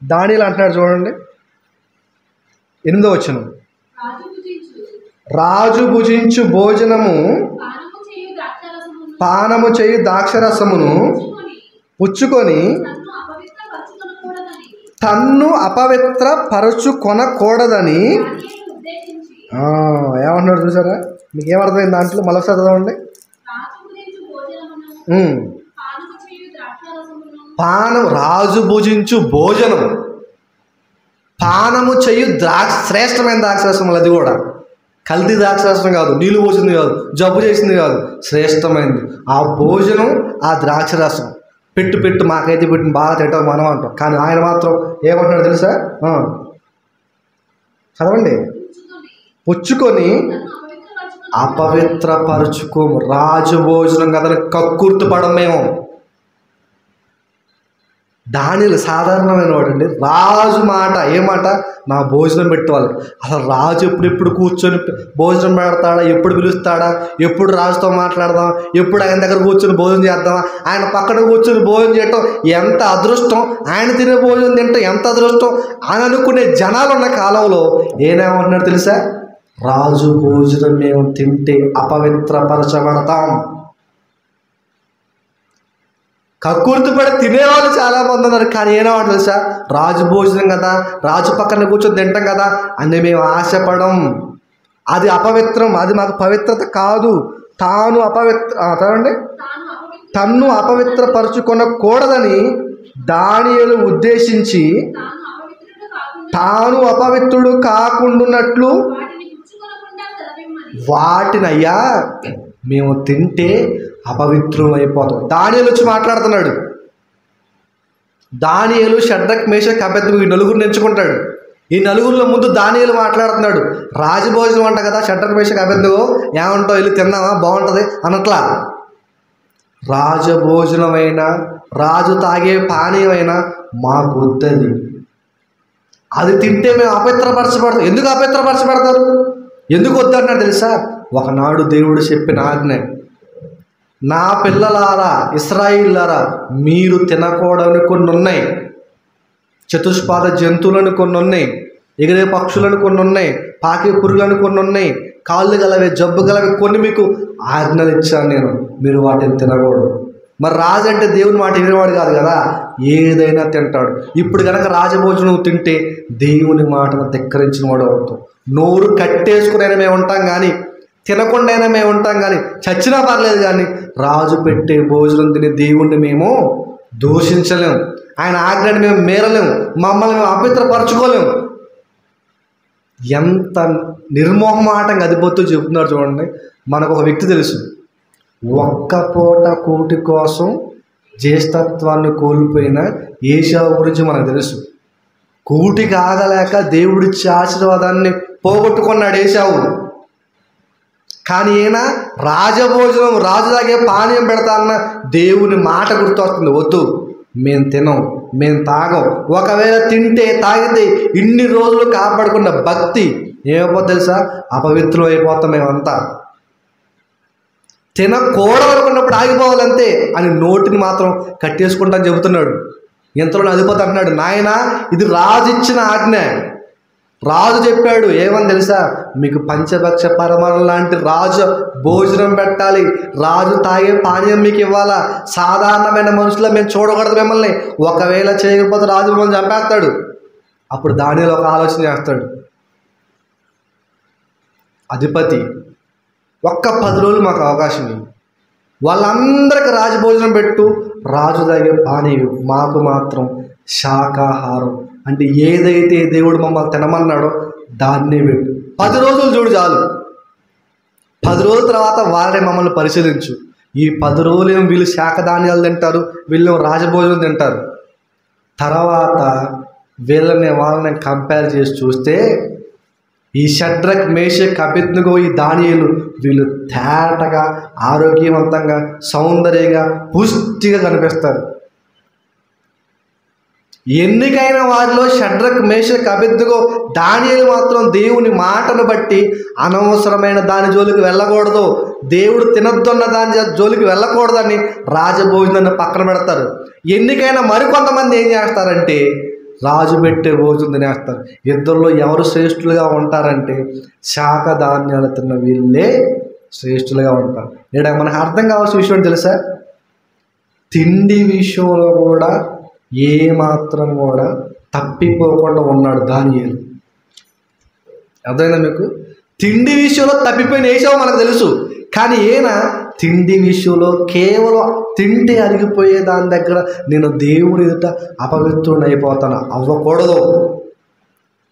దానియేలు అంటున్నాడు చూడండి, 8వ వచనం. రాజు భుజించు భోజనము, పానము చేయు ద్రాక్షరసమును పుచ్చుకొని తన్ను అపవిత్ర పరచుకొనకూడదని ఏమంటున్నాడు చూసారా? మీకు ఏమర్థమైంది దాంట్లో? మళ్ళీ చదవండి. రాజు భుజించు భోజనం, పానము చేయు శ్రేష్టమైన ద్రాక్షరసములు, అది కూడా కల్తీ ద్రాక్షరసం కాదు, నీళ్ళు పోసింది కాదు, జబ్బు చేసింది కాదు, శ్రేష్టమైనది ఆ భోజనం, ఆ ద్రాక్షరసం. పెట్టు మాకైతే పెట్టిన బాగా తింటాం మనం అంటాం. కానీ ఆయన మాత్రం ఏమంటున్నాడు తెలుసా? చదవండి. పుచ్చుకొని అపవిత్రపరుచుకోము. రాజు భోజనం కదా కక్కుర్తి పడం మేము. దానియేలు సాధారణమైన వాడండి. రాజు మాట ఏమాట? నా భోజనం పెట్టేవాళ్ళు. అసలు రాజు ఎప్పుడు కూర్చొని భోజనం పెడతాడా, ఎప్పుడు పిలుస్తాడా, ఎప్పుడు రాజుతో మాట్లాడదాం, ఎప్పుడు ఆయన దగ్గర కూర్చొని భోజనం చేద్దామా, ఆయన పక్కన కూర్చొని భోజనం చేయటం ఎంత అదృష్టం, ఆయన తినే భోజనం తింటాం ఎంత అదృష్టం అని అనుకునే జనాలు ఉన్న కాలంలో ఏమేమంటున్నాడు తెలుసా? రాజు భోజనం మేము తింటే అపవిత్రపరచబడతాం. కక్కుర్తి పడి తినేవాళ్ళు చాలామంది ఉన్నారు. కానీ ఏమో తెలుసా? రాజు భోజనం కదా, రాజు పక్కన కూర్చొని తింటాం కదా అని మేము ఆశపడం. అది అపవిత్రం, అది మాకు పవిత్రత కాదు. తన్ను అపవిత్రపరచుకొనకూడదని దానియేలు ఉద్దేశించి తాను అపవిత్రుడు కాకుండానట్లు వాటినయ్యా మేము తింటే అపవిత్రం అయిపోతాం. దానియేలు వచ్చి మాట్లాడుతున్నాడు. దానియేలు, షడ్రక్, మేషక్, అబేద్నెగో ఈ నలుగురిని ఎంచుకుంటాడు. ఈ నలుగురిలో ముందు దానియేలు మాట్లాడుతున్నాడు. రాజభోజనం అంట కదా, షడ్రక్, మేషక్, అబేద్నెగో ఏమంటావు, వెళ్ళి తిన్నావా బాగుంటుంది అనట్లా. రాజభోజనమైనా, రాజు తాగే పానీయమైనా మాకు వద్దది. అది తింటే మేము అపవిత్రపరచబడతాం. ఎందుకు అపవిత్రపరచబడతారు? ఎందుకు వద్దన్నాడు తెలుసా? ఒకనాడు దేవుడు చెప్పిన ఆజ్ఞ, నా పిల్లలారా, ఇశ్రాయేలులారా, మీరు తినకూడని కొన్ని ఉన్నాయి. చతుష్పాద జంతువులను కొన్ని ఉన్నాయి, ఎగిరే పక్షులను కొన్ని ఉన్నాయి, పాకే పురుగులను కొన్ని ఉన్నాయి, కాళ్ళు గలవి, జబ్బు గలవి కొన్ని మీకు ఆజ్ఞలు ఇచ్చాను నేను, మీరు వాటిని తినకూడదు. మరి రాజు అంటే దేవుని మాట వినేవాడు కాదు కదా, ఏదైనా తింటాడు. ఇప్పుడు కనుక రాజభోజనం తింటే దేవుని మాటను ధిక్కరించిన వాడు అవుతాం. నోరు కట్టేసుకునైనా మేము ఉంటాం కానీ, తినకుండా అయినా మేము ఉంటాం కానీ, చచ్చినా పర్లేదు కానీ రాజు పెట్టే భోజనం తిని దేవుణ్ణి మేము దూషించలేము, ఆయన ఆజ్ఞని మేము మేరలేము, మమ్మల్ని మేము అపవిత్రపరచుకోలేము. ఎంత నిర్మోహమాటంగా అదిపోతూ చెబుతున్నారు చూడండి. మనకు ఒక వ్యక్తి తెలుసు, ఒక్క పూట కూటి కోసం జ్యేష్ఠత్వాన్ని కోల్పోయిన ఏశావు గురించి మనకు తెలుసు. కూటికి ఆగలేక దేవుడిచ్చే ఆశీర్వాదాన్ని పోగొట్టుకున్నాడు ఏశావు. కానీ ఈయన రాజభోజనం, రాజు తాగే పానీయం పెడతా అన్న దేవుని మాట గుర్తొస్తుంది. వద్దు, మేము తినం, మేము తాగం. ఒకవేళ తింటే తాగితే ఇన్ని రోజులు కాపాడుకున్న భక్తి ఏమైపోతుంది తెలుసా? అపవిత్రం అయిపోతాం మేమంతా. తినకూడదనుకున్నప్పుడు ఆగిపోవాలంతే అని నోటిని మాత్రం కట్టేసుకుంటాను చెబుతున్నాడు. ఇంతలో అధిపతి అంటున్నాడు, నాయనా ఇది రాజు ఇచ్చిన ఆజ్ఞ. రాజు చెప్పాడు ఏమని తెలుసా, మీకు పంచభక్ష పరమాణం లాంటి రాజు భోజనం పెట్టాలి, రాజు తాగే పానీయం మీకు ఇవ్వాలా, సాధారణమైన మనుషుల మేము చూడకూడదు మిమ్మల్ని, ఒకవేళ చేయకపోతే రాజు మిమ్మల్ని చంపేస్తాడు. అప్పుడు దానిలో ఒక ఆలోచన చేస్తాడు అధిపతి, ఒక్క 10 రోజులు మాకు అవకాశం ఇవ్వు, వాళ్ళందరికీ రాజు భోజనం పెట్టు, రాజు తాగే పానీయం, మాకు మాత్రం శాకాహారం అంటే ఏదైతే దేవుడు మమ్మల్ని తినమన్నాడో దాన్నే పెట్టు. 10 రోజులు చూడు చాలు. 10 రోజుల తర్వాత వాళ్ళని మమ్మల్ని పరిశీలించు. ఈ 10 రోజులు ఏమో వీళ్ళు శాఖధాన్యాలు తింటారు, వీళ్ళు రాజభోజనం తింటారు. తర్వాత వాళ్ళని కంపేర్ చేసి చూస్తే ఈ షడ్రక్, మేషక్, అబేద్నెగో, ఈ దానియేలు వీళ్ళు తేటగా, ఆరోగ్యవంతంగా, సౌందర్యంగా, పుష్టిగా కనిపిస్తారు. ఎన్నికైన వారిలో షడ్రక్, మేషక్, అబేద్నెగో, దానియేలు మాత్రం దేవుని మాటను బట్టి అనవసరమైన దాని జోలికి వెళ్ళకూడదు, దేవుడు తినొద్దన్న దాని జోలికి వెళ్ళకూడదని రాజభోజనాన్ని పక్కన పెడతారు. ఎన్నికైన మరికొంతమంది ఏం చేస్తారంటే రాజు పెట్టే భోజనం తినేస్తారు. ఇద్దరిలో ఎవరు శ్రేష్ఠులుగా ఉంటారంటే శాఖధాన్యాలు తిన్న వీళ్ళే శ్రేష్ఠులుగా ఉంటారు. ఇక్కడ మనకు అర్థం కావాల్సిన విషయం తెలుసా, తిండి విషయంలో కూడా ఏమాత్రం కూడా తప్పిపోకుండా ఉన్నాడు దానియేలు. అర్థమైందా మీకు? తిండి విషయంలో తప్పిపోయిన ఏసావు మనకు తెలుసు, కానీ ఈయన తిండి విషయంలో కేవలం తింటే అరిగిపోయే దాని దగ్గర నేను దేవుని ఎదుట అపవిత్రుడిని అయిపోతాను, అవ్వకూడదు.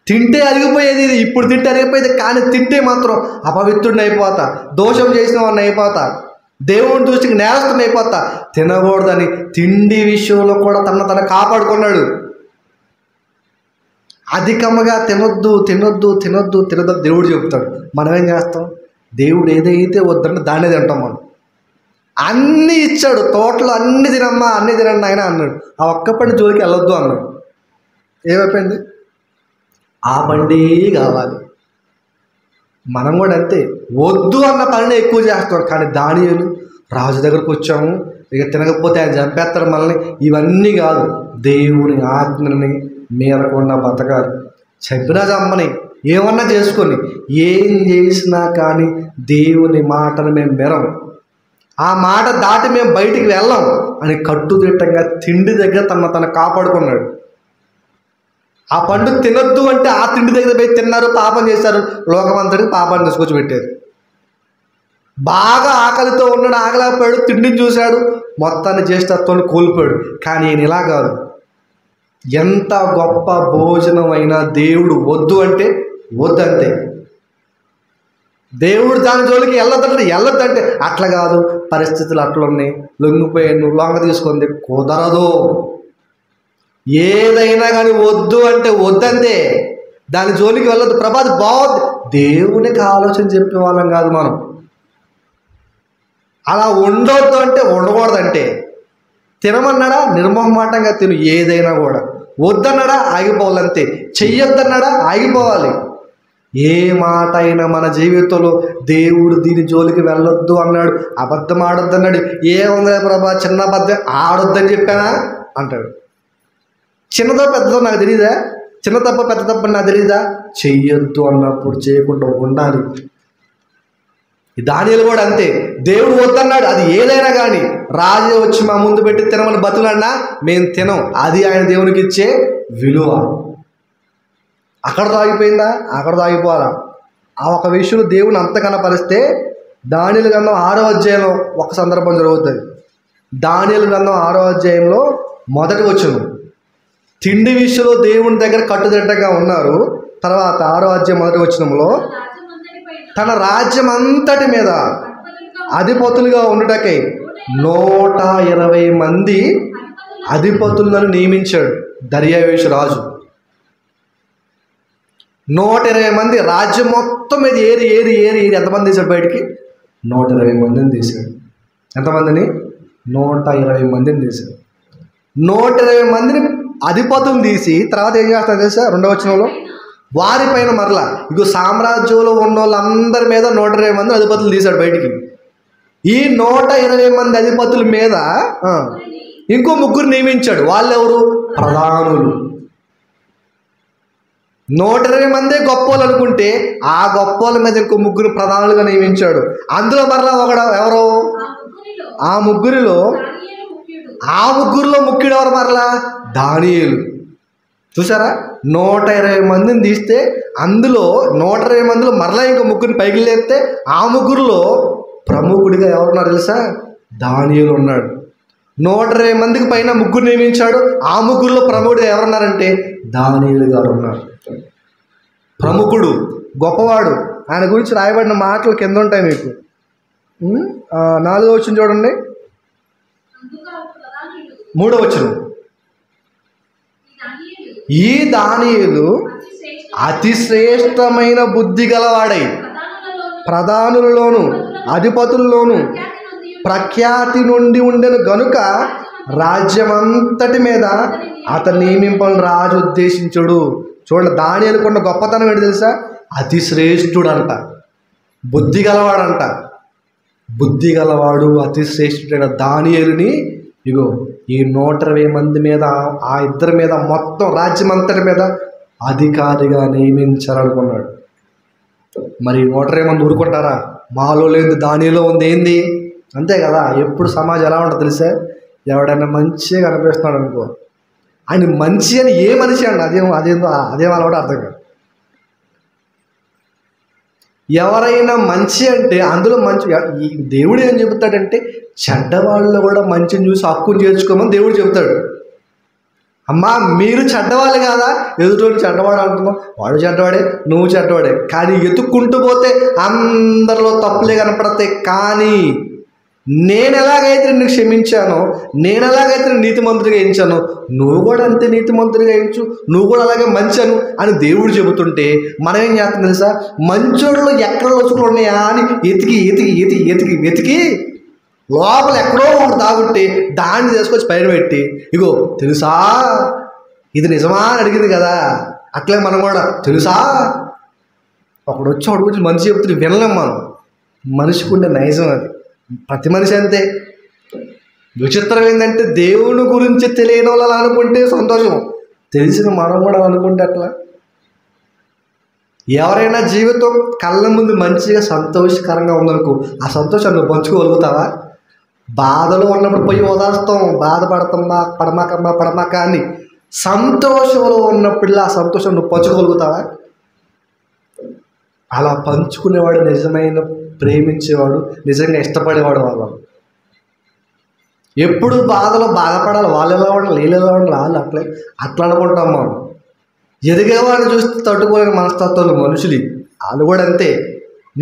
తింటే అరిగిపోయేది ఇది, ఇప్పుడు తింటే అరిగిపోయేది, కానీ తింటే మాత్రం అపవిత్రుడిని అయిపోతా, దోషం చేసిన వాడిని అయిపోతా, దేవుని దృష్టికి నేరస్తుని అయిపోతా, తినకూడదని తిండి విషయంలో కూడా తన కాపాడుకున్నాడు. అధికంగా తినొద్దు తినొద్దు తినొద్దు తినొద్దు దేవుడు చెబుతాడు. మనం ఏం చేస్తాం, దేవుడు ఏదైతే వద్దంటే దాన్నే తింటాం. మనం అన్నీ ఇచ్చాడు, తోటలో అన్ని తినమ్మా, అన్నీ తినండి ఆయన అన్నాడు, ఆ ఒక్క పండు జోలికి వెళ్ళొద్దు అన్నాడు. ఏమైపోయింది, ఆ పండే కావాలి. మనం కూడా అంతే, వద్దు అన్న పనిని ఎక్కువ చేస్తాడు. కానీ దానియేలు రాజు దగ్గరకు వచ్చాము, ఇక తినకపోతే ఆయన చంపేస్తాడు మనల్ని, ఇవన్నీ కాదు, దేవుని ఆజ్ఞని మీరకుండా బతకాలి. చంపినా చమ్మని, ఏమన్నా చేసుకొని, ఏం చేసినా కానీ దేవుని మాటను మేము మెరం, ఆ మాట దాటి మేము బయటికి వెళ్ళాం అని కట్టుదిట్టంగా తిండి దగ్గర తన కాపాడుకున్నాడు. ఆ పండు తినొద్దు అంటే ఆ తిండి దగ్గర పోయి తిన్నారు, పాపం చేశారు, లోకమంతటికి పాపాన్ని తీసుకొచ్చి పెట్టారు. బాగా ఆకలితో ఉన్నాడు, ఆకలిపోయాడు, తిండిని చూశాడు, మొత్తాన్ని జ్యేష్ఠత్వాన్ని కోల్పోయాడు. కానీ ఈయన ఇలా కాదు, ఎంత గొప్ప భోజనం అయినా దేవుడు వద్దు అంటే వద్దంతే, దేవుడు దాని జోలికి వెళ్ళొద్దంటే అట్లా కాదు, పరిస్థితులు అట్లున్నాయి, లొంగిపోయాను, లొంగ తీసుకుంది, కుదరదు. ఏదైనా కానీ వద్దు అంటే వద్దంతే, దాని జోలికి వెళ్ళొద్దు. ప్రభాత్ బాగుంది, దేవునికి ఆలోచన చెప్పే వాళ్ళం కాదు మనం. అలా ఉండొద్దు అంటే ఉండకూడదంటే, తినమన్నాడా నిర్మోహమాటంగా తిను, ఏదైనా కూడా. వద్దన్నాడా ఆగిపోవాలంతే, చెయ్యొద్దన్నాడా ఆగిపోవాలి. ఏ మాట అయినా మన జీవితంలో దేవుడు దీని జోలికి వెళ్ళొద్దు అన్నాడు, అబద్ధం ఆడొద్దు అన్నాడు, ఏముంది ప్రభా చిన్న అబద్ధం ఆడొద్దని చెప్పానా అంటాడు. చిన్నదో పెద్దదో నాకు తెలియదా, చిన్న తప్ప పెద్ద తప్ప నాకు తెలియదా, చెయ్యొద్దు అన్నప్పుడు చేయకుండా ఉండాలి. దానియేలు కూడా అంతే, దేవుడు వద్దన్నాడు, అది ఏదైనా కానీ రాజే వచ్చి మా ముందు పెట్టి తినమని బతులన్నా మేము తినం, అది ఆయన దేవునికి ఇచ్చే విలువ. అక్కడతో ఆగిపోయిందా, అక్కడతో ఆగిపోవాలా. ఆ ఒక విషయంలో దేవుని అంత కనపరిస్తే దానియేలు గ్రంథం 6వ అధ్యాయంలో ఒక సందర్భం జరుగుతుంది. దానియేలు గ్రంథం 6వ అధ్యాయంలో మొదటి వచనం, తిండి విషయంలో దేవుని దగ్గర కట్టుదిట్టంగా ఉన్నారు. తర్వాత 6వ అధ్యాయం మొదటి వచనంలో తన రాజ్యం అంతటి మీద అధిపతులుగా ఉండుటకై 120 మంది అధిపతులను నియమించాడు దర్యావేషు రాజు. 120 మంది రాజ్యం మొత్తం మీద ఏరి ఎంతమంది తీశాడు బయటికి? 120 మందిని తీశాడు. ఎంతమందిని? 120 మందిని తీశాడు. 120 మందిని అధిపతులు తీసి తర్వాత ఏం చేస్తాడు తెలుసా? 2వ వచనంలో వారిపైన మరలా ఇగో సామ్రాజ్యంలో ఉన్న వాళ్ళందరి మీద 120 మంది అధిపతులు తీశాడు బయటికి. ఈ 120 మంది అధిపతుల మీద ఇంకో ముగ్గురు నియమించాడు. వాళ్ళెవరు? ప్రధానులు. 120 మందే గొప్పోళ్ళు అనుకుంటే ఆ గొప్పోళ్ళ మీద ఇంకో ముగ్గురు ప్రధానులుగా నియమించాడు. అందులో మరలా ఒకడు ఎవరు? ఆ ముగ్గురిలో ముఖ్యుడు ఎవరు? మరలా దానియేలు. చూసారా, 120 మందిని తీస్తే అందులో 120 మందిలో మరలా ఇంకో ముగ్గురిని పైకి లేపితే ఆ ముగ్గురులో ప్రముఖుడిగా ఎవరున్నారు తెలుసా? దానియేలు ఉన్నాడు. 120 మందికి పైన ముగ్గురు నియమించాడు. ఆ ముగ్గురులో ప్రముఖుడిగా ఎవరున్నారంటే దానియేలు గారు ఉన్నారు. ప్రముఖుడు, గొప్పవాడు. ఆయన గురించి రాయబడిన మాటలు కింద ఉంటాయి మీకు. 4వ వచనం చూడండి, 3వ వచనం. ఈ దానియేలు అతి శ్రేష్టమైన బుద్ధి గలవాడై ప్రధానులలోను అధిపతుల్లోను ప్రఖ్యాతి నుండి ఉండెను గనుక రాజ్యమంతటి మీద అతని నియమింపని రాజు ఉద్దేశించుడు. చూడండి, దానియేలుకున్న గొప్పతనం ఏంటి తెలుసా? అతి శ్రేష్ఠుడంట, బుద్ధి గలవాడంట. బుద్ధి గలవాడు, అతి శ్రేష్ఠుడైన దానియేలుని ఇగో ఈ 120 మంది మీద, ఆ ఇద్దరి మీద, మొత్తం రాజ్యం అంతటి మీద అధికారిగా నియమించాలనుకున్నాడు. మరి 120 మంది ఊరుకుంటారా? మాలో లేదు, దానిలో ఉంది. ఏంది? అంతే కదా. ఎప్పుడు సమాజం ఎలా ఉంటుందో తెలిసే, ఎవడైనా మంచిగా కనిపిస్తున్నాడు అనుకో, ఆయన మంచి అని ఏ మనిషి అండి అదేం అలవాటు అర్థం కాదు. ఎవరైనా మంచి అంటే అందులో మంచి, దేవుడు ఏం చెబుతాడంటే చెడ్డవాళ్ళలో కూడా మంచిని చూసి హక్కును చేర్చుకోమని దేవుడు చెబుతాడు. అమ్మా మీరు చెడ్డవాళ్ళు కాదా, ఎదుటోడు చెడ్డవాడు అంటున్నావు, వాడు చెడ్డవాడే, నువ్వు చెడ్డవాడే. కానీ ఎత్తుక్కుంటూ పోతే అందరిలో తప్పులే కనపడతాయి. కానీ నేను ఎలాగైతే నిన్ను క్షమించానో, నేను ఎలాగైతే నీతిమంతుడిగా ఎంచానో, నువ్వు కూడా అంతే నీతిమంతుడిగా ఎంచు, నువ్వు కూడా అలాగే మంచాను అని దేవుడు చెబుతుంటే మనం ఏం చేస్తాం తెలుసా? మంచోళ్ళు ఎక్కడ లోచుకులు ఉన్నాయా అని ఎతికి ఎతికి ఎతికి ఎతికి వెతికి లోపల ఎక్కడో ఒకటి దాగుంటే దాన్ని తీసుకొచ్చి పైన పెట్టి, ఇగో తెలుసా ఇది నిజమా అని అడిగింది కదా, అట్లే మనం కూడా తెలుసా ఒకడు వచ్చి ఒకటి గురించి మనిషి చెబుతుంది వినలేం మనం. మనిషికి ఉండే నైజం అది. ప్రతి మనిషి అంతే. విచిత్రం ఏంటంటే దేవుని గురించి తెలియని వాళ్ళు అనుకుంటే సంతోషం, తెలిసిన మనం కూడా అనుకుంటే అట్లా. ఎవరైనా జీవితం కళ్ళ ముందు మంచిగా సంతోషకరంగా ఉందనుకో, ఆ సంతోషాన్ని నువ్వు పంచుకోగలుగుతావా? బాధలో ఉన్నప్పుడు పోయి ఓదార్స్తాం, బాధపడతామా పడమాక అని. సంతోషంలో ఉన్నప్పుడు ఆ సంతోషం నువ్వు పంచుకోగలుగుతావా? అలా పంచుకునేవాడు నిజమైన ప్రేమించేవాడు, నిజంగా ఇష్టపడేవాడు. వాళ్ళు ఎప్పుడు బాధలో బాధపడాలి, వాళ్ళు ఎలా ఉండాలి, వీళ్ళు ఎలా ఉండాలి, వాళ్ళు అట్లా అనుకుంటాం మనం. ఎదిగేవాడిని చూస్తే తట్టుకోలేని మనస్తత్వాలు మనుషులు, వాళ్ళు కూడా అంతే.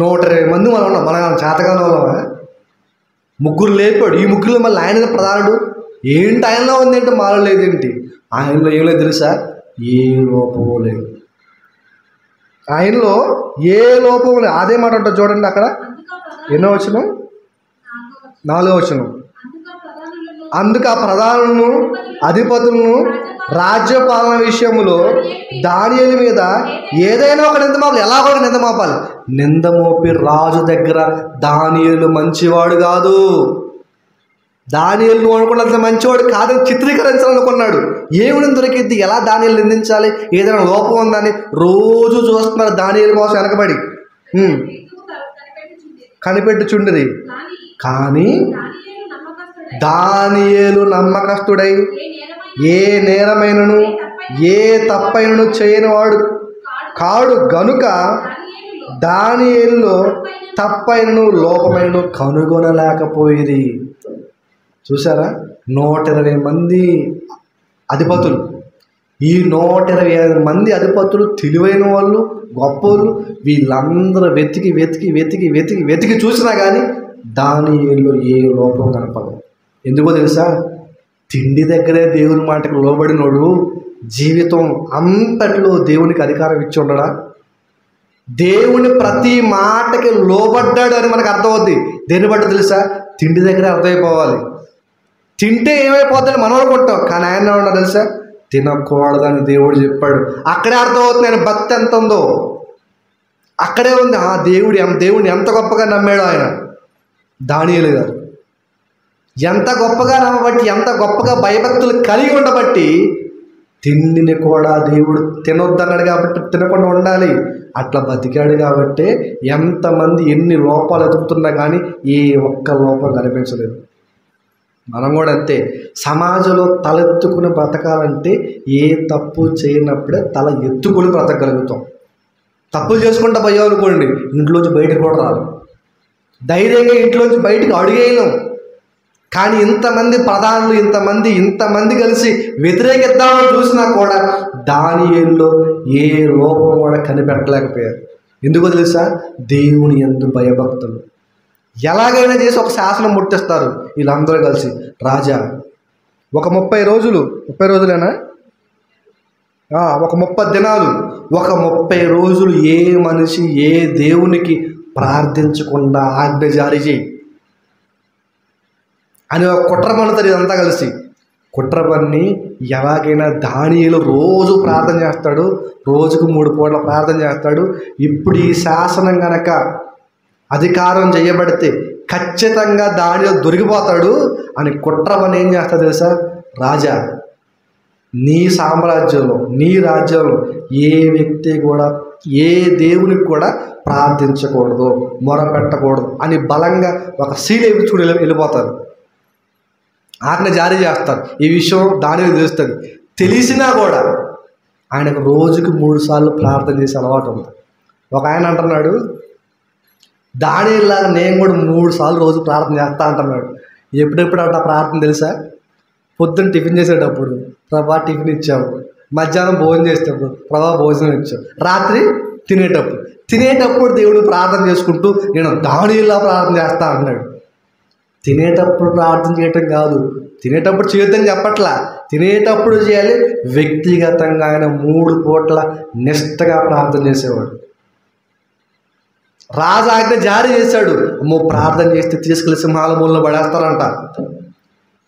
120 మంది మనం ఉన్నాం, మనం చేతగానే వాళ్ళమా? ముగ్గురు లేపాడు, ఈ ముగ్గురులో మళ్ళీ ఆయన ప్రధానుడు. ఏంటి ఆయనలో ఉంది ఏంటి, మాలో లేదేంటి? ఆయనలో ఏం లేదు తెలుసా? ఏ లోపము లేదు. ఆయనలో ఏ లోపము లేదు. అదే మాట ఉంటుంది చూడండి అక్కడ. ఎన్నో వచనం? 4వ వచనం. అందుకు ఆ ప్రధానులను అధిపతులను రాజ్యపాలన విషయంలో దానియేలు మీద ఏదైనా ఒక నింద మోపాలి. ఎలా కూడా నింద మోపాలి. నింద మోపి రాజు దగ్గర దానియేలు మంచివాడు కాదు, దానియేలు నువ్వు అనుకున్నంత మంచివాడు కాదని చిత్రీకరించాలనుకున్నాడు. ఏమిని దొరికింది, ఎలా దానియేలు నిందించాలి, ఏదైనా లోపం ఉందని రోజు చూస్తున్నారు దానియేలు కోసం వెనకబడి కనిపెట్టుచుండిరి. కానీ దానియేలు నమ్మకస్తుడై ఏ నేరమైనను ఏ తప్పైనను చేయనివాడు కాడు గనుక దానియేలులో తప్పైనను లోపమైనను కనుగొనలేకపోయింది. చూసారా, 120 మంది అధిపతులు. ఈ 120 మంది అధిపతులు తెలివైన వాళ్ళు, గొప్పలు. వీళ్ళందరూ వెతికి వెతికి వెతికి వెతికి వెతికి చూసినా కానీ దానియేలులో ఏ లోపం కనపడదు. ఎందుకో తెలుసా? తిండి దగ్గరే దేవుని మాటకు లోబడినోడు జీవితం అంతట్లో దేవునికి అధికారం ఇచ్చి ఉండడా? దేవుని ప్రతి మాటకి లోబడ్డాడు అని మనకు అర్థమవుద్ది. దేన్ని బట్టి తెలుసా? తిండి దగ్గరే అర్థమైపోవాలి. తింటే ఏమైపోతుందని మనం అనుకుంటాం, కానీ ఆయన ఉన్నా తెలుసా? తినకూడదని దేవుడు చెప్పాడు. అక్కడే అర్థమవుతుంది ఆయన భక్తి ఎంత ఉందో. అక్కడే ఉంది దేవుడిని ఎంత గొప్పగా నమ్మాడు ఆయన. దానియేలు గారు ఎంత గొప్పగా నమ్మబట్టి, ఎంత గొప్పగా భయభక్తులు కలిగి ఉండబట్టి తిండిని కూడా దేవుడు తినొద్దన్నాడు కాబట్టి తినకుండా ఉండాలి, అట్లా బతికాడు కాబట్టి ఎంతమంది ఎన్ని లోపాలు ఎదుగుతున్నా కానీ ఏ ఒక్క లోపం కనిపించలేదు. మనం కూడా అంతే. సమాజంలో తలెత్తుకుని బ్రతకాలంటే ఏ తప్పు చేయనప్పుడే తల ఎత్తుకుని బ్రతకగలుగుతాం. తప్పులు చేసుకుంటా పోయాం అనుకోండి, ఇంట్లోంచి బయటకు కూడా రాదు, ధైర్యంగా ఇంట్లోంచి బయటకు అడుగేయలేం. కానీ ఇంతమంది ప్రధానులు, ఇంతమంది కలిసి వ్యతిరేకిద్దామని చూసినా కూడా దానియేలులో ఏ లోపం కూడా కనిపెట్టలేకపోయారు. ఎందుకో తెలుసా? దేవుని యందు భయభక్తులు. ఎలాగైనా చేసి ఒక శాసనం ముట్టిస్తారు వీళ్ళందరూ కలిసి. రాజా, ఒక 30 రోజులు, 30 రోజులేనా, ఒక 30 దినాలు, ఒక 30 రోజులు ఏ మనిషి ఏ దేవునికి ప్రార్థించకుండా ఆజ్ఞ జారీ చేయి అని ఒక కుట్ర పన్నుతారు. ఇదంతా కలిసి కుట్ర పన్ని ఎలాగైనా దానియేలు రోజు ప్రార్థన చేస్తాడు, రోజుకు 3 పూట్ల ప్రార్థన చేస్తాడు. ఇప్పుడు ఈ శాసనం గనక అధికారం చేయబడితే ఖచ్చితంగా దానియేలు దొరికిపోతాడు అని కుట్ర పని ఏం చేస్తాడు తెలుసా? రాజా, నీ సామ్రాజ్యంలో, నీ రాజ్యంలో ఏ వ్యక్తి కూడా ఏ దేవునికి కూడా ప్రార్థించకూడదు, మొరపెట్టకూడదు అని బలంగా ఒక సీల్ వేయించుకుని వెళ్ళిపోతారు. ఆజ్ఞ జారీ చేస్తారు. ఈ విషయం దానియేలు తెలుస్తుంది. తెలిసినా కూడా ఆయనకు రోజుకి 3 సార్లు ప్రార్థన చేసే అలవాటు ఉంది. ఒక ఆయన అంటున్నాడు, దానియేలులాగా నేను కూడా 3 సార్లు రోజు ప్రార్థన చేస్తా అంటున్నాడు. ఎప్పుడెప్పుడు అంట ప్రార్థన తెలుసా? పొద్దున్న టిఫిన్ చేసేటప్పుడు ప్రభా టిఫిన్ ఇచ్చావు, మధ్యాహ్నం భోజనం చేసేటప్పుడు ప్రభా భోజనం ఇచ్చావు, రాత్రి తినేటప్పుడు దేవుడు ప్రార్థన చేసుకుంటూ నేను దానియేలులా ప్రార్థన చేస్తా అన్నాడు. తినేటప్పుడు ప్రార్థన చేయటం కాదు, తినేటప్పుడు చేయొద్దని చెప్పట్లా, తినేటప్పుడు చేయాలి. వ్యక్తిగతంగా ఆయన 3 పూట్ల నిష్టగా ప్రార్థన చేసేవాడు. రాజు ఆజ్ఞ జారీ చేశాడు. ప్రార్థన చేస్తే తీసుకెళ్ళి సింహాల బోన్లో పడేస్తారంట,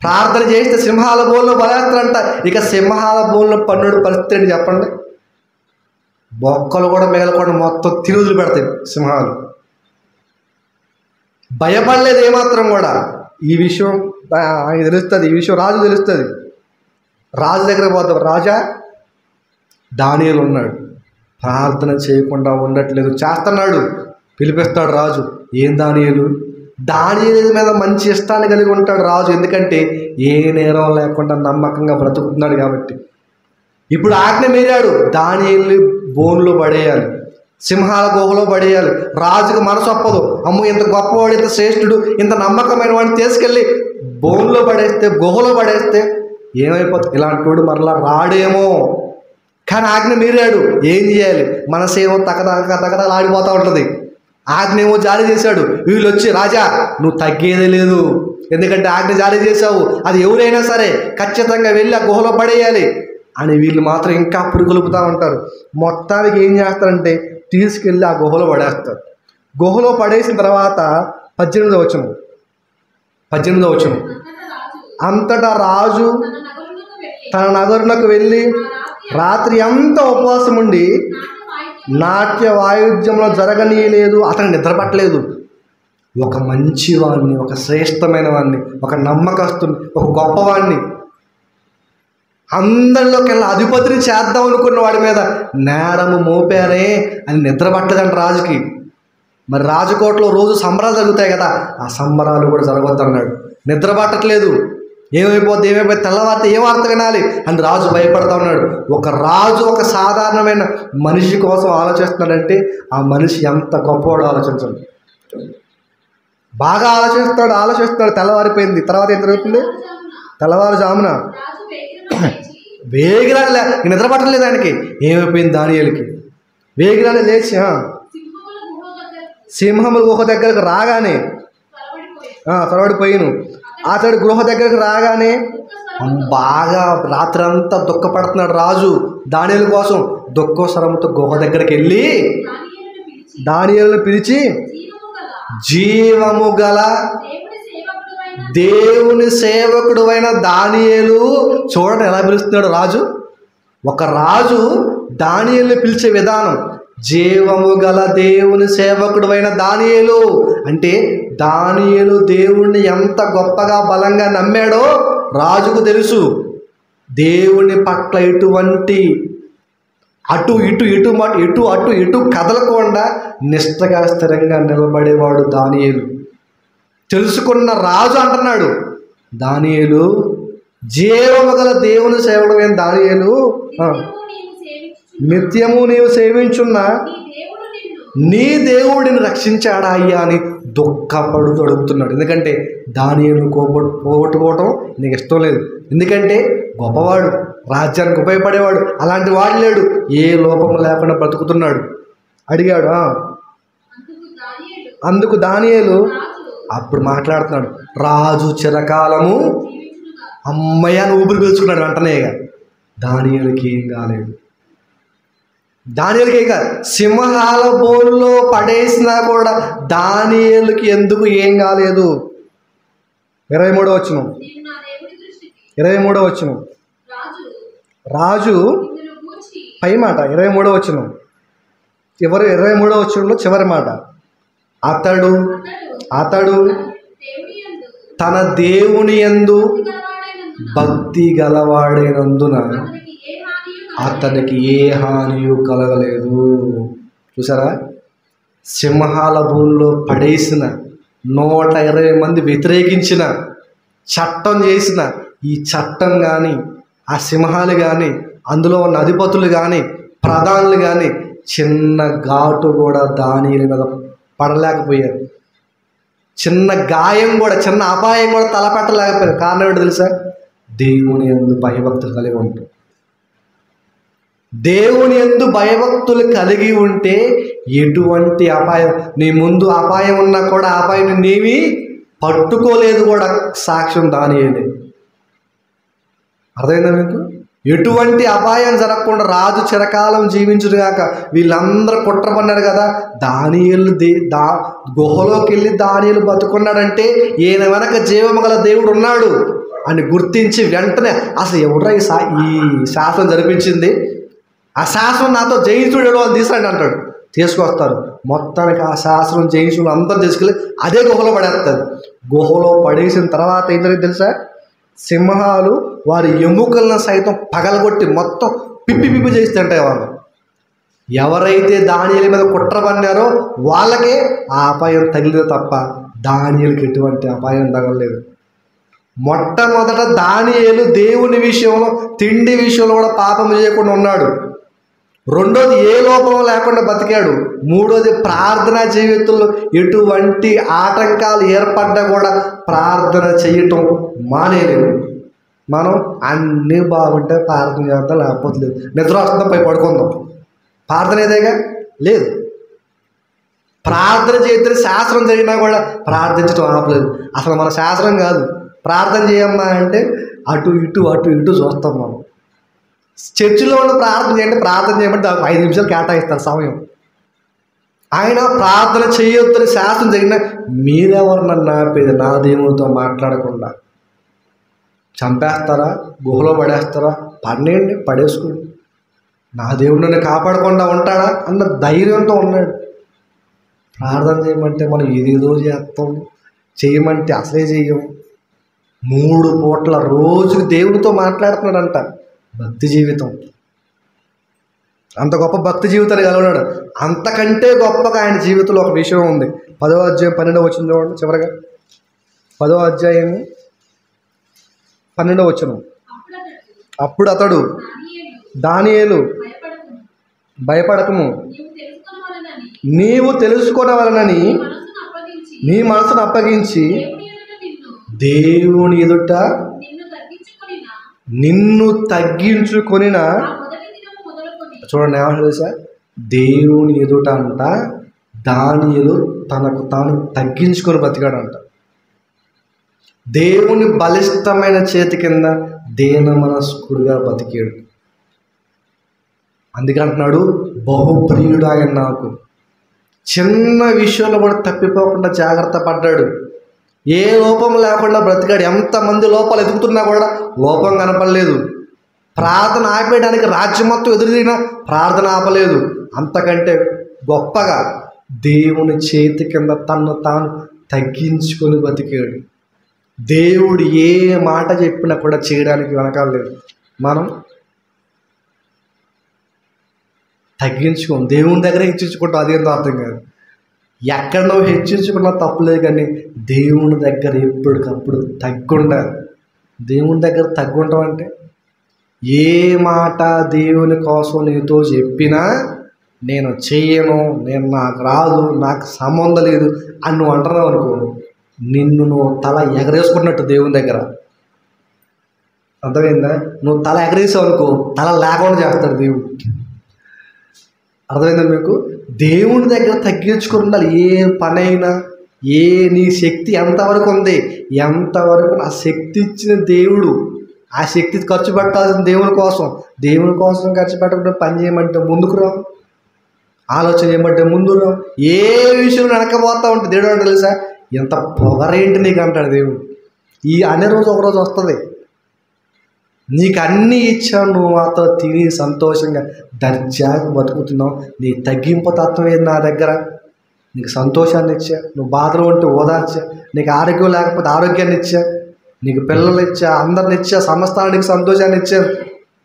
ప్రార్థన చేస్తే సింహాల బోన్లో పడేస్తారంట. ఇక సింహాల బోన్లో పన్నుడు పరిస్థితి ఏంటి చెప్పండి? బొక్కలు కూడా మిగలకుండా మొత్తం తిరుగులు పెడతాయి సింహాలు. భయపడలేదు ఏమాత్రం కూడా. ఈ విషయం ఆయన తెలుస్తుంది, ఈ విషయం రాజు తెలుస్తుంది. రాజు దగ్గర పోతాం, రాజా దానియేలు ఉన్నాడు, ప్రార్థన చేయకుండా ఉండట్లేదు, చేస్తున్నాడు. పిలిపిస్తాడు రాజు. ఏం దానియేలు? దానియేలు మీద మంచి ఇష్టాన్ని కలిగి ఉంటాడు రాజు, ఎందుకంటే ఏ నేరం లేకుండా నమ్మకంగా బ్రతుకుతున్నాడు కాబట్టి. ఇప్పుడు ఆజ్ఞ మీరాడు, దానియేలు బోన్లో పడేయాలి, సింహాల గుహలో పడేయాలి. రాజుకు మనసు ఒప్పదు. అమ్మో ఇంత గొప్పవాడు, ఇంత శ్రేష్ఠుడు, ఇంత నమ్మకమైన వాడిని తీసుకెళ్ళి బోన్లో పడేస్తే, గుహలో పడేస్తే ఏమైపోతుంది? ఇలాంటి వాడు మరలా రాడేమో. కానీ ఆజ్ఞ మీరాడు. ఏం చేయాలి? మనసేమో తగదలాడిపోతూ ఉంటుంది. ఆజ్ఞ ఏమో జారీ చేశాడు. వీళ్ళు వచ్చి, రాజా నువ్వు తగ్గేదే లేదు, ఎందుకంటే ఆజ్ఞ జారీ చేశావు, అది ఎవరైనా సరే ఖచ్చితంగా వెళ్ళి ఆ గుహలో పడేయాలి అని వీళ్ళు మాత్రం ఇంకా పురుగులుపుతూ ఉంటారు. మొత్తానికి ఏం చేస్తారంటే తీసుకెళ్ళి ఆ గుహలో పడేస్తారు. గుహలో పడేసిన తర్వాత 18వ వచనం, అంతటా రాజు తన నగరులకు వెళ్ళి రాత్రి అంతా ఉపవాసం ఉండి నాట్య వాయుద్యంలో జరగనీయలేదు. అతను నిద్ర పట్టలేదు. ఒక మంచివాడిని, ఒక శ్రేష్టమైన వాడిని, ఒక నమ్మకస్తుని, ఒక గొప్పవాడిని, అందరిలోకెల్లా అధిపతిని చేద్దాం అనుకున్న వాడి మీద నేరము మోపారే అని నిద్ర పట్టలేదంట రాజుకి. మరి రాజకోటలో రోజు సంబరాలు జరుగుతాయి కదా, ఆ సంబరాలు కూడా జరగొద్దన్నాడు. నిద్ర పట్టట్లేదు. ఏమైపోద్ది తెల్లవారితే ఏ వార్త వినాలి అని రాజు భయపడతా ఉన్నాడు. ఒక రాజు ఒక సాధారణమైన మనిషి కోసం ఆలోచిస్తున్నాడంటే ఆ మనిషి ఎంత గొప్పవాడు ఆలోచించండి. బాగా ఆలోచిస్తాడు. తెల్లవారిపోయింది. తర్వాత ఏం జరుగుతుంది? తెల్లవారుజామున వేగిరాలే, నిద్ర పట్టలేదు ఆయనకి. ఏమైపోయింది దానియేలుకి? వేగిరాలే లేచి సింహముల గుహ దగ్గరకు రాగానే తొలబడిపోయాను. అతడు గృహ దగ్గరకు రాగానే బాగా రాత్రంతా దుఃఖపడుతున్నాడు రాజు దానియేలు కోసం. దుఃఖ స్వరంతో గుహ దగ్గరికి వెళ్ళి దానియేలును పిలిచి, జీవము గల దేవుని సేవకుడు అయిన దానియేలు. చూడండి ఎలా పిలుస్తున్నాడు రాజు. ఒక రాజు దానియేలుని పిలిచే విధానం, జీవము గల దేవుని సేవకుడు అయిన దానియేలు. అంటే దానియేలు దేవుణ్ణి ఎంత గొప్పగా బలంగా నమ్మాడో రాజుకు తెలుసు. దేవుని పట్ల ఎటువంటి అటు ఇటు కదలకుండా నిష్టగా స్థిరంగా నిలబడేవాడు దానియేలు. తెలుసుకున్న రాజు అంటున్నాడు, దానియేలు జీవము గల దేవుని సేవకుడైన దానియేలు, నిత్యము నీవు సేవించున్న నీ దేవుడిని రక్షించాడా అయ్యా అని దుఃఖపడుతూ అడుగుతున్నాడు. ఎందుకంటే దానియేలు పోగొట్టుకోవటం నీకు ఇష్టం లేదు. ఎందుకంటే గొప్పవాడు, రాజ్యానికి ఉపయోగపడేవాడు, అలాంటి వాడు లేడు, ఏ లోపం లేకుండా బ్రతుకుతున్నాడు. అడిగాడు. అందుకు దానియేలు అప్పుడు మాట్లాడుతున్నాడు, రాజు చిరకాలము అమ్మయ్య అని ఊపిరి పీల్చుకున్నాడు. వెంటనే దానియేలుకి ఏం కాలేదు. దానియేలుకి ఏం కాదు. సింహాల బోన్లో పడేసినా కూడా దానియేలుకి ఎందుకు ఏం కాలేదు? 23వ వచనం, 23వ వచనం. రాజు పై మాట 23వ వచనం, 23వ వచనంలో చివరి మాట, అతడు తన దేవుని యందు భక్తి గలవాడైనందున అతనికి ఏ హానియు కలగలేదు. చూసారా, సింహాల భూమిలో పడేసిన, 120 మంది వ్యతిరేకించిన, చట్టం చేసిన ఈ చట్టం కానీ, ఆ సింహాలు కానీ, అందులో ఉన్న అధిపతులు కానీ, ప్రధానులు కానీ చిన్న ఘాటు కూడా దానియేలు మీద పడలేకపోయారు. చిన్న గాయం కూడా, చిన్న అపాయం కూడా తలపెట్టలేకపోయారు. కారణం ఏంటో తెలుసా? దేవుని యందు భయభక్తులు కలిగి ఉంటాం. దేవుని యందు భయభక్తులు కలిగి ఉంటే ఎటువంటి అపాయం, నీ ముందు అపాయం ఉన్నా కూడా అపాయం నీవి పట్టుకోలేదు కూడా. సాక్ష్యం దానియేలే. అర్థమైందా మీకు? ఎటువంటి అపాయం జరగకుండా రాజు చిరకాలం జీవించుగాక. వీళ్ళందరూ కుట్ర పన్నారు కదా, దానియేలు గుహలోకి వెళ్ళి దానియేలు బతుకున్నాడంటే ఈయన వెనక జీవము గల దేవుడు ఉన్నాడు అని గుర్తించి వెంటనే అసలు ఎవడ్రా ఈ శాసనం జరిపించింది, ఆ శాసనం నాతో జయించుడు వాళ్ళు తీసుకురండి అంటాడు. తీసుకొస్తారు. మొత్తానికి ఆ శాసనం జయించుడు అందరూ తీసుకెళ్ళి అదే గుహలో పడేస్తారు. గుహలో పడేసిన తర్వాత ఏం జరిగింది తెలుసా? సింహాలు వారి ఎముకలను సైతం పగలగొట్టి మొత్తం పిప్పి చేసి తింటాయి వాళ్ళు. ఎవరైతే దానియేలు మీద కుట్ర పన్నారో వాళ్ళకే ఆ అపాయం తగిలింది తప్ప దానియేలుకి ఎటువంటి అపాయం తగలలేదు. మొట్టమొదట దానియేలు దేవుని విషయంలో, తిండి విషయంలో కూడా పాపం చేయకుండా ఉన్నాడు. రెండోది ఏ లోపం లేకుండా బతికాడు. మూడోది ప్రార్థనా జీవితంలో ఎటువంటి ఆటంకాలు ఏర్పడ్డా కూడా ప్రార్థన చేయటం మానేలేదు. మనం అన్నీ బాగుంటే ప్రార్థన చేద్దాం, లేకపోతే లేదు. నిద్ర వస్తుందా పోయి పడుకుందాం, ప్రార్థన ఏదేగా లేదు. ప్రార్థన చేస్తే శాస్త్రం జరిగినా కూడా ప్రార్థించడం ఆపలేదు. అసలు మన శాస్త్రం కాదు. ప్రార్థన చేయమ్మా అంటే అటు ఇటు చూస్తాం మనం. చర్చిలో ఉన్న ప్రార్థన చేయండి, ప్రార్థన చేయమంటే దానికి 5 నిమిషాలు కేటాయిస్తారు సమయం. ఆయన ప్రార్థన చేయొద్దని శాస్త్రం జరిగిన మీరెవరు నన్ను ఆపేది? నా దేవునితో మాట్లాడకుండా చంపేస్తారా, గుహలో పడేస్తారా? పడేయండి, పడేసుకోండి, నా దేవుడు నన్ను కాపాడకుండా ఉంటాడా అన్న ధైర్యంతో ఉన్నాడు. ప్రార్థన చేయమంటే మనం ఏదేదో చేస్తాం, చేయమంటే అసలే చెయ్యం. 3 పూట్ల రోజుకి దేవుడితో మాట్లాడుతున్నాడంట. భక్తి జీవితం, అంత గొప్ప భక్తి జీవితాన్ని కలవన్నాడు. అంతకంటే గొప్పగా ఆయన జీవితంలో ఒక విషయం ఉంది. 10వ అధ్యాయం 12వ వచనం చూడండి. చివరగా 10వ అధ్యాయం 12వ వచనం. అప్పుడు అతడు దానియేలు, భయపడకము, నీవు తెలుసుకొనవలనని నీ మనసును అప్పగించి దేవుని ఎదుట నిన్ను తగ్గించుకొనిన. చూడండి ఏమంటారు తెలుసా? దేవుని ఎదుట అంట దానియేలు తనకు తాను తగ్గించుకొని బతికాడంట. దేవుని బలిష్టమైన చేతి కింద దేన మనస్కుడుగా బతికాడు. అందుకంటున్నాడు బహుప్రియుడు ఆయన నాకు. చిన్న విషయంలో కూడా తప్పిపోకుండా జాగ్రత్త పడ్డాడు. ఏ లోపం లేకుండా బ్రతికాడు. ఎంతమంది లోపాలు ఎదుగుతున్నా కూడా లోపం కనపడలేదు. ప్రార్థన ఆపేయడానికి రాజ్యం మొత్తం ఎదురుదిగినా ప్రార్థన ఆపలేదు. అంతకంటే గొప్పగా దేవుని చేతి కింద తన్ను తాను తగ్గించుకొని బతికాడు. దేవుడు ఏ మాట చెప్పినా కూడా చేయడానికి వెనకాలేదు. మనం తగ్గించుకోం, దేవుని దగ్గర హెచ్చించుకుంటాం. అదేందో అర్థం కాదు. ఎక్కడ నువ్వు హెచ్చించుకున్నా తప్పులేదు, కానీ దేవుని దగ్గర ఎప్పటికప్పుడు తగ్గుండాలి. దేవుని దగ్గర తగ్గుంటాం అంటే ఏ మాట దేవుని కోసం నీతో చెప్పినా నేను చెయ్యను, నాకు రాదు, నాకు సంబంధం లేదు అని నువ్వు అంటున్నావు అనుకో, నిన్ను నువ్వు తల ఎగరేసుకున్నట్టు దేవుని దగ్గర. అర్థమైందా? నువ్వు తల ఎగరేసావు అనుకో, తల లేకుండా చేస్తాడు దేవుడు. అర్థమైందా మీకు? దేవుని దగ్గర తగ్గించుకుని ఉండాలి. ఏ పనైనా, నీ శక్తి ఎంతవరకు ఉంది, ఎంతవరకు ఆ శక్తి ఇచ్చిన దేవుడు, ఆ శక్తి ఖర్చు పెట్టాల్సిన దేవుని కోసం ఖర్చు పెట్టకుండా పని చేయమంటే ముందుకు రా, ఆలోచన చేయమంటే ముందు రా. ఏ విషయం వెనకపోతా ఉంటే దేవుడు అంటే తెలుసా, ఎంత పొగరేంటి నీకు అంటాడు దేవుడు. ఈ అనే రోజు ఒకరోజు వస్తుంది, నీకు అన్నీ ఇచ్చావు, నువ్వు మాతో తిని సంతోషంగా దర్జాగా బతుకుతున్నావు. నీ తగ్గింపు తత్వం ఏది నా దగ్గర? నీకు సంతోషాన్ని ఇచ్చా, నువ్వు బాధలో ఉంటే ఓదార్చా, నీకు ఆరోగ్యం లేకపోతే ఆరోగ్యాన్ని ఇచ్చా, నీకు పిల్లలు ఇచ్చా, అందరిని ఇచ్చా, సమస్తానికి సంతోషాన్ని ఇచ్చాను,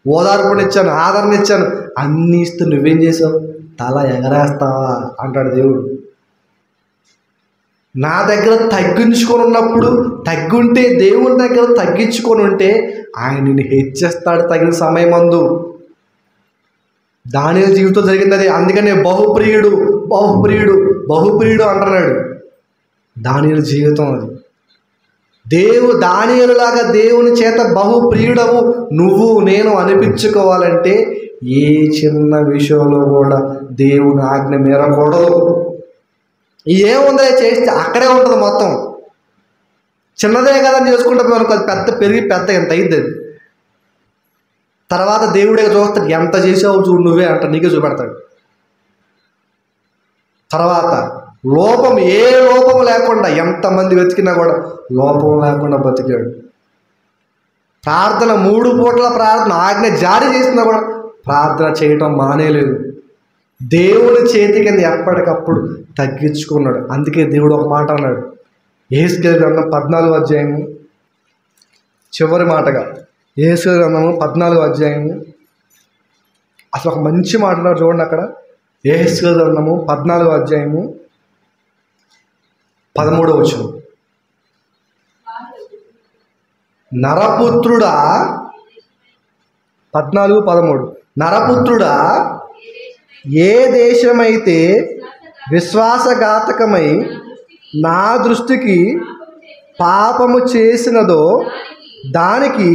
ఓదార్పునిచ్చాను, ఆదరణ ఇచ్చాను. అన్నీ ఇస్తూ నువ్వేం చేసావు? తల ఎగరేస్తావా అంటాడు దేవుడు. నా దగ్గర తగ్గించుకొని ఉన్నప్పుడు, తగ్గుంటే దేవుని దగ్గర తగ్గించుకొని ఉంటే ఆయన నిన్ను హెచ్చిస్తాడు తగిన సమయం అందు. దానియేలు జీవితం జరిగింది అది. అందుకనే బహుప్రియుడు అంటున్నాడు. దానియేలు జీవితం అది. దానియేలులాగా దేవుని చేత బహుప్రియుడవు నువ్వు నేను అనిపించుకోవాలంటే ఏ చిన్న విషయంలో కూడా దేవుని ఆజ్ఞ మీరకూడదు. ఏముందో చేస్తే అక్కడే ఉంటుంది మొత్తం. చిన్నదే కదా అని చేసుకుంటే మనకు అది పెద్ద ఎంత అయింది అది. తర్వాత దేవుడే చూస్తాడు, ఎంత చేసావు చూడు నువ్వే అంట, నీకే చూపెడతాడు. తర్వాత ఏ లోపం లేకుండా, ఎంతమంది వెతికినా కూడా లోపం లేకుండా బతికాడు. ప్రార్థన 3 పూటల ప్రార్థన, ఆజ్ఞ జారీ చేసినా కూడా ప్రార్థన చేయటం మానేలేదు. దేవుని చేతి కింద ఎప్పటికప్పుడు తగ్గించుకున్నాడు. అందుకే దేవుడు ఒక మాట అన్నాడు, యెహెజ్కేలు గ్రంథం 14వ అధ్యాయము చివరి మాటగా, యెహెజ్కేలు గ్రంథము 14వ అధ్యాయము అసలు ఒక మంచి మాట అన్నాడు చూడండి అక్కడ. యెహెజ్కేలు గ్రంథము 14వ అధ్యాయము 13వ వచనం, నరపుత్రుడా 14:13 నరపుత్రుడా, ఏ దేశమైతే విశ్వాసఘాతకమై నా దృష్టికి పాపము చేసినదో దానికి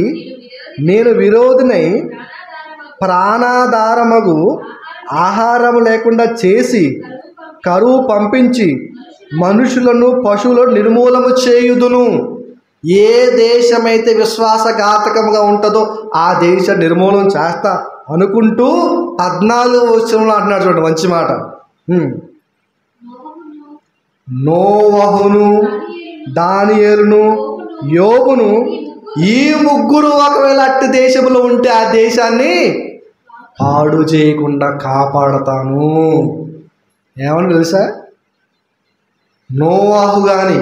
నేను విరోధినై ప్రాణాధారమగు ఆహారము లేకుండా చేసి కరువు పంపించి మనుషులను పశువులను నిర్మూలము చేయుదును. ఏ దేశమైతే విశ్వాసఘాతకముగా ఉంటుందో ఆ దేశ నిర్మూలన చేస్తా అనుకుంటూ 14వ వచనంలో అంటున్నాడు చూడండి, మంచి మాట. నోవహును, దానియేలును, యోబును ఈ ముగ్గురు ఒకవేళ అట్టి దేశంలో ఉంటే ఆ దేశాన్ని పాడు చేయకుండా కాపాడతాను. ఏమని తెలుసా? నోవాహు కానీ,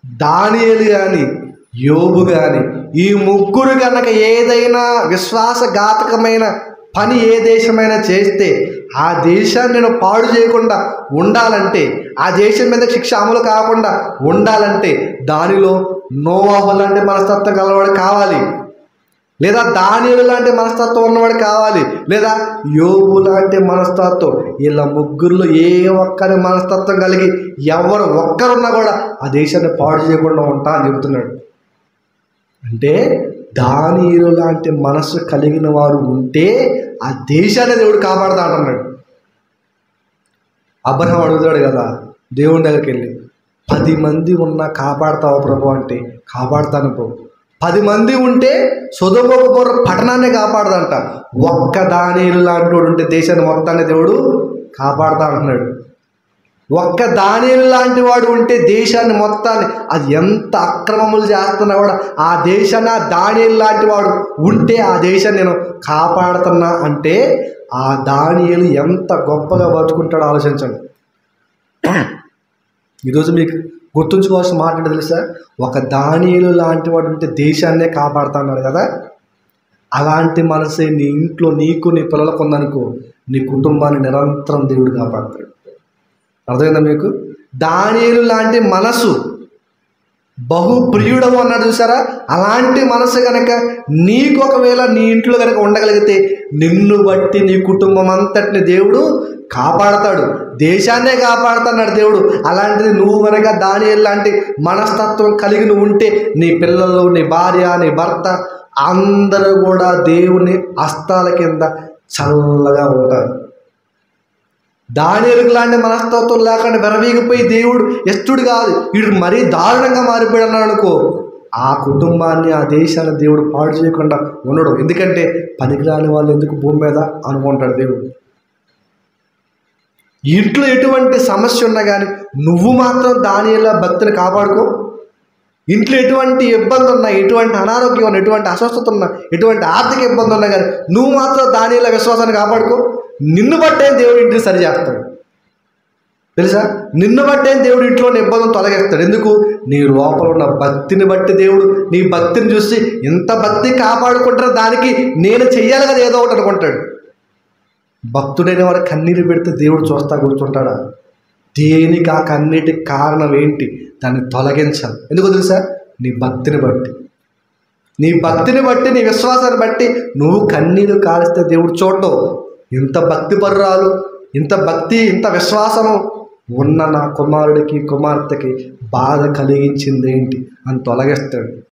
దానియేలు కానీ, యోబు కానీ, ఈ ముగ్గురు కనుక ఏదైనా విశ్వాసఘాతకమైన పని ఏ దేశమైనా చేస్తే ఆ దేశాన్ని నేను పాడు చేయకుండా ఉండాలంటే, ఆ దేశం మీద శిక్ష అమలు కాకుండా ఉండాలంటే దానిలో నోవాహు లాంటి మనస్తత్వం గలవాడు కావాలి, లేదా దానియేలు లాంటి మనస్తత్వం ఉన్నవాడు కావాలి, లేదా యోబు లాంటి మనస్తత్వం. ఇలా ముగ్గురులో ఏ ఒక్కరి మనస్తత్వం కలిగి ఎవరు ఒక్కరున్నా కూడా ఆ దేశాన్ని పాడు చేయకుండా ఉంటా అని చెబుతున్నాడు. అంటే దానియేలు లాంటి మనసు కలిగిన వారు ఉంటే ఆ దేశాన్ని దేవుడు కాపాడుతా అంటున్నాడు. అబ్రహాం అడుగుతాడు కదా దేవుని దగ్గరికి వెళ్ళి, 10 మంది ఉన్నా కాపాడుతావు ప్రభు అంటే, కాపాడుతాను పో. 10 మంది ఉంటే సొదొమ గొమొర్రా పట్టణాన్ని కాపాడదంట. ఒక్క దానియేలు లాంటి వాడు ఉంటే దేశాన్ని మొత్తాన్ని దేవుడు కాపాడుతా అంటున్నాడు. ఒక్క దానియేలు లాంటి వాడు ఉంటే దేశాన్ని మొత్తాన్ని, అది ఎంత అక్రమములు చేస్తున్నా కూడా ఆ దేశాన్ని, ఆ దానియేలు లాంటి వాడు ఉంటే ఆ దేశాన్ని నేను కాపాడుతున్నా అంటే ఆ దానియేలు ఎంత గొప్పగా బతుకుంటాడో ఆలోచించండి. ఈరోజు మీకు గుర్తుంచుకోవాల్సిన మాట ఏంటో తెలుసా? ఒక దానియేలు లాంటి వాడు ఉంటే దేశాన్నే కాపాడుతున్నాడు కదా. అలాంటి మనసే నీ ఇంట్లో నీకు నీ పిల్లలకు ఉందనుకో, నీ కుటుంబాన్ని నిరంతరం దేవుడు కాపాడతాడు. అర్థమైందా మీకు? దానియేలు లాంటి మనసు, బహుప్రియుడము అన్నాడు చూసారా? అలాంటి మనసు కనుక నీకు ఒకవేళ నీ ఇంట్లో కనుక ఉండగలిగితే నిన్ను బట్టి నీ కుటుంబం అంతటిని దేవుడు కాపాడతాడు, దేశాన్నే కాపాడుతున్నాడు దేవుడు. అలాంటిది నువ్వు కనుక దానియేలు లాంటి మనస్తత్వం కలిగి నువ్వు ఉంటే నీ పిల్లలు, నీ భార్య, నీ భర్త అందరూ కూడా దేవుని హస్తాల కింద చల్లగా ఉంటారు. దానియేలు లాంటి మనస్తత్వం లేకుండా విరవీగిపోయి దేవుడు ఇష్టడు కాదు, వీడు మరీ దారుణంగా మారిపోయాడు అన్నాడు అనుకో, ఆ కుటుంబాన్ని, ఆ దేశాన్ని దేవుడు పాడు చేయకుండా ఉండడు. ఎందుకంటే పనికిరాని వాళ్ళు ఎందుకు భూమి మీద అనుకుంటాడు దేవుడు. ఇంట్లో ఎటువంటి సమస్య ఉన్నా కానీ నువ్వు మాత్రం దానియేలు భక్తిని కాపాడుకో. ఇంట్లో ఎటువంటి ఇబ్బంది ఉన్నా, ఎటువంటి అనారోగ్యం ఉన్నా, ఎటువంటి అస్వస్థత ఉన్నా, ఎటువంటి ఆర్థిక ఇబ్బంది ఉన్నా కానీ నువ్వు మాత్రం దానియేలు విశ్వాసాన్ని కాపాడుకో. నిన్ను బట్టే దేవుడు ఇంటిని సరి చేస్తాడు తెలుసా? నిన్ను బట్టే దేవుడు ఇంట్లోని ఇబ్బందులు తొలగిస్తాడు. ఎందుకు? నీ లోపల ఉన్న భక్తిని బట్టి దేవుడు నీ భక్తిని చూసి ఇంత భక్తి కాపాడుకుంటారు, దానికి నేను చెయ్యాలి కదా ఏదో ఒకటి అనుకుంటాడు. భక్తుడైన వాడు కన్నీరు పెడితే దేవుడు చూస్తా కూర్చుంటాడా? దేనికి ఆ కన్నీటికి కారణం ఏంటి? దాన్ని తొలగించాలి. ఎందుకు తెలుసా? నీ భక్తిని బట్టి, నీ భక్తిని బట్టి, నీ విశ్వాసాన్ని బట్టి నువ్వు కన్నీరు కాలిస్తే దేవుడు చూడటం. ఇంత భక్తి పరురాలు, ఇంత భక్తి, ఇంత విశ్వాసము ఉన్న నా కుమారుడికి, కుమార్తెకి బాధ కలిగించింది ఏంటి అని తొలగిస్తాడు.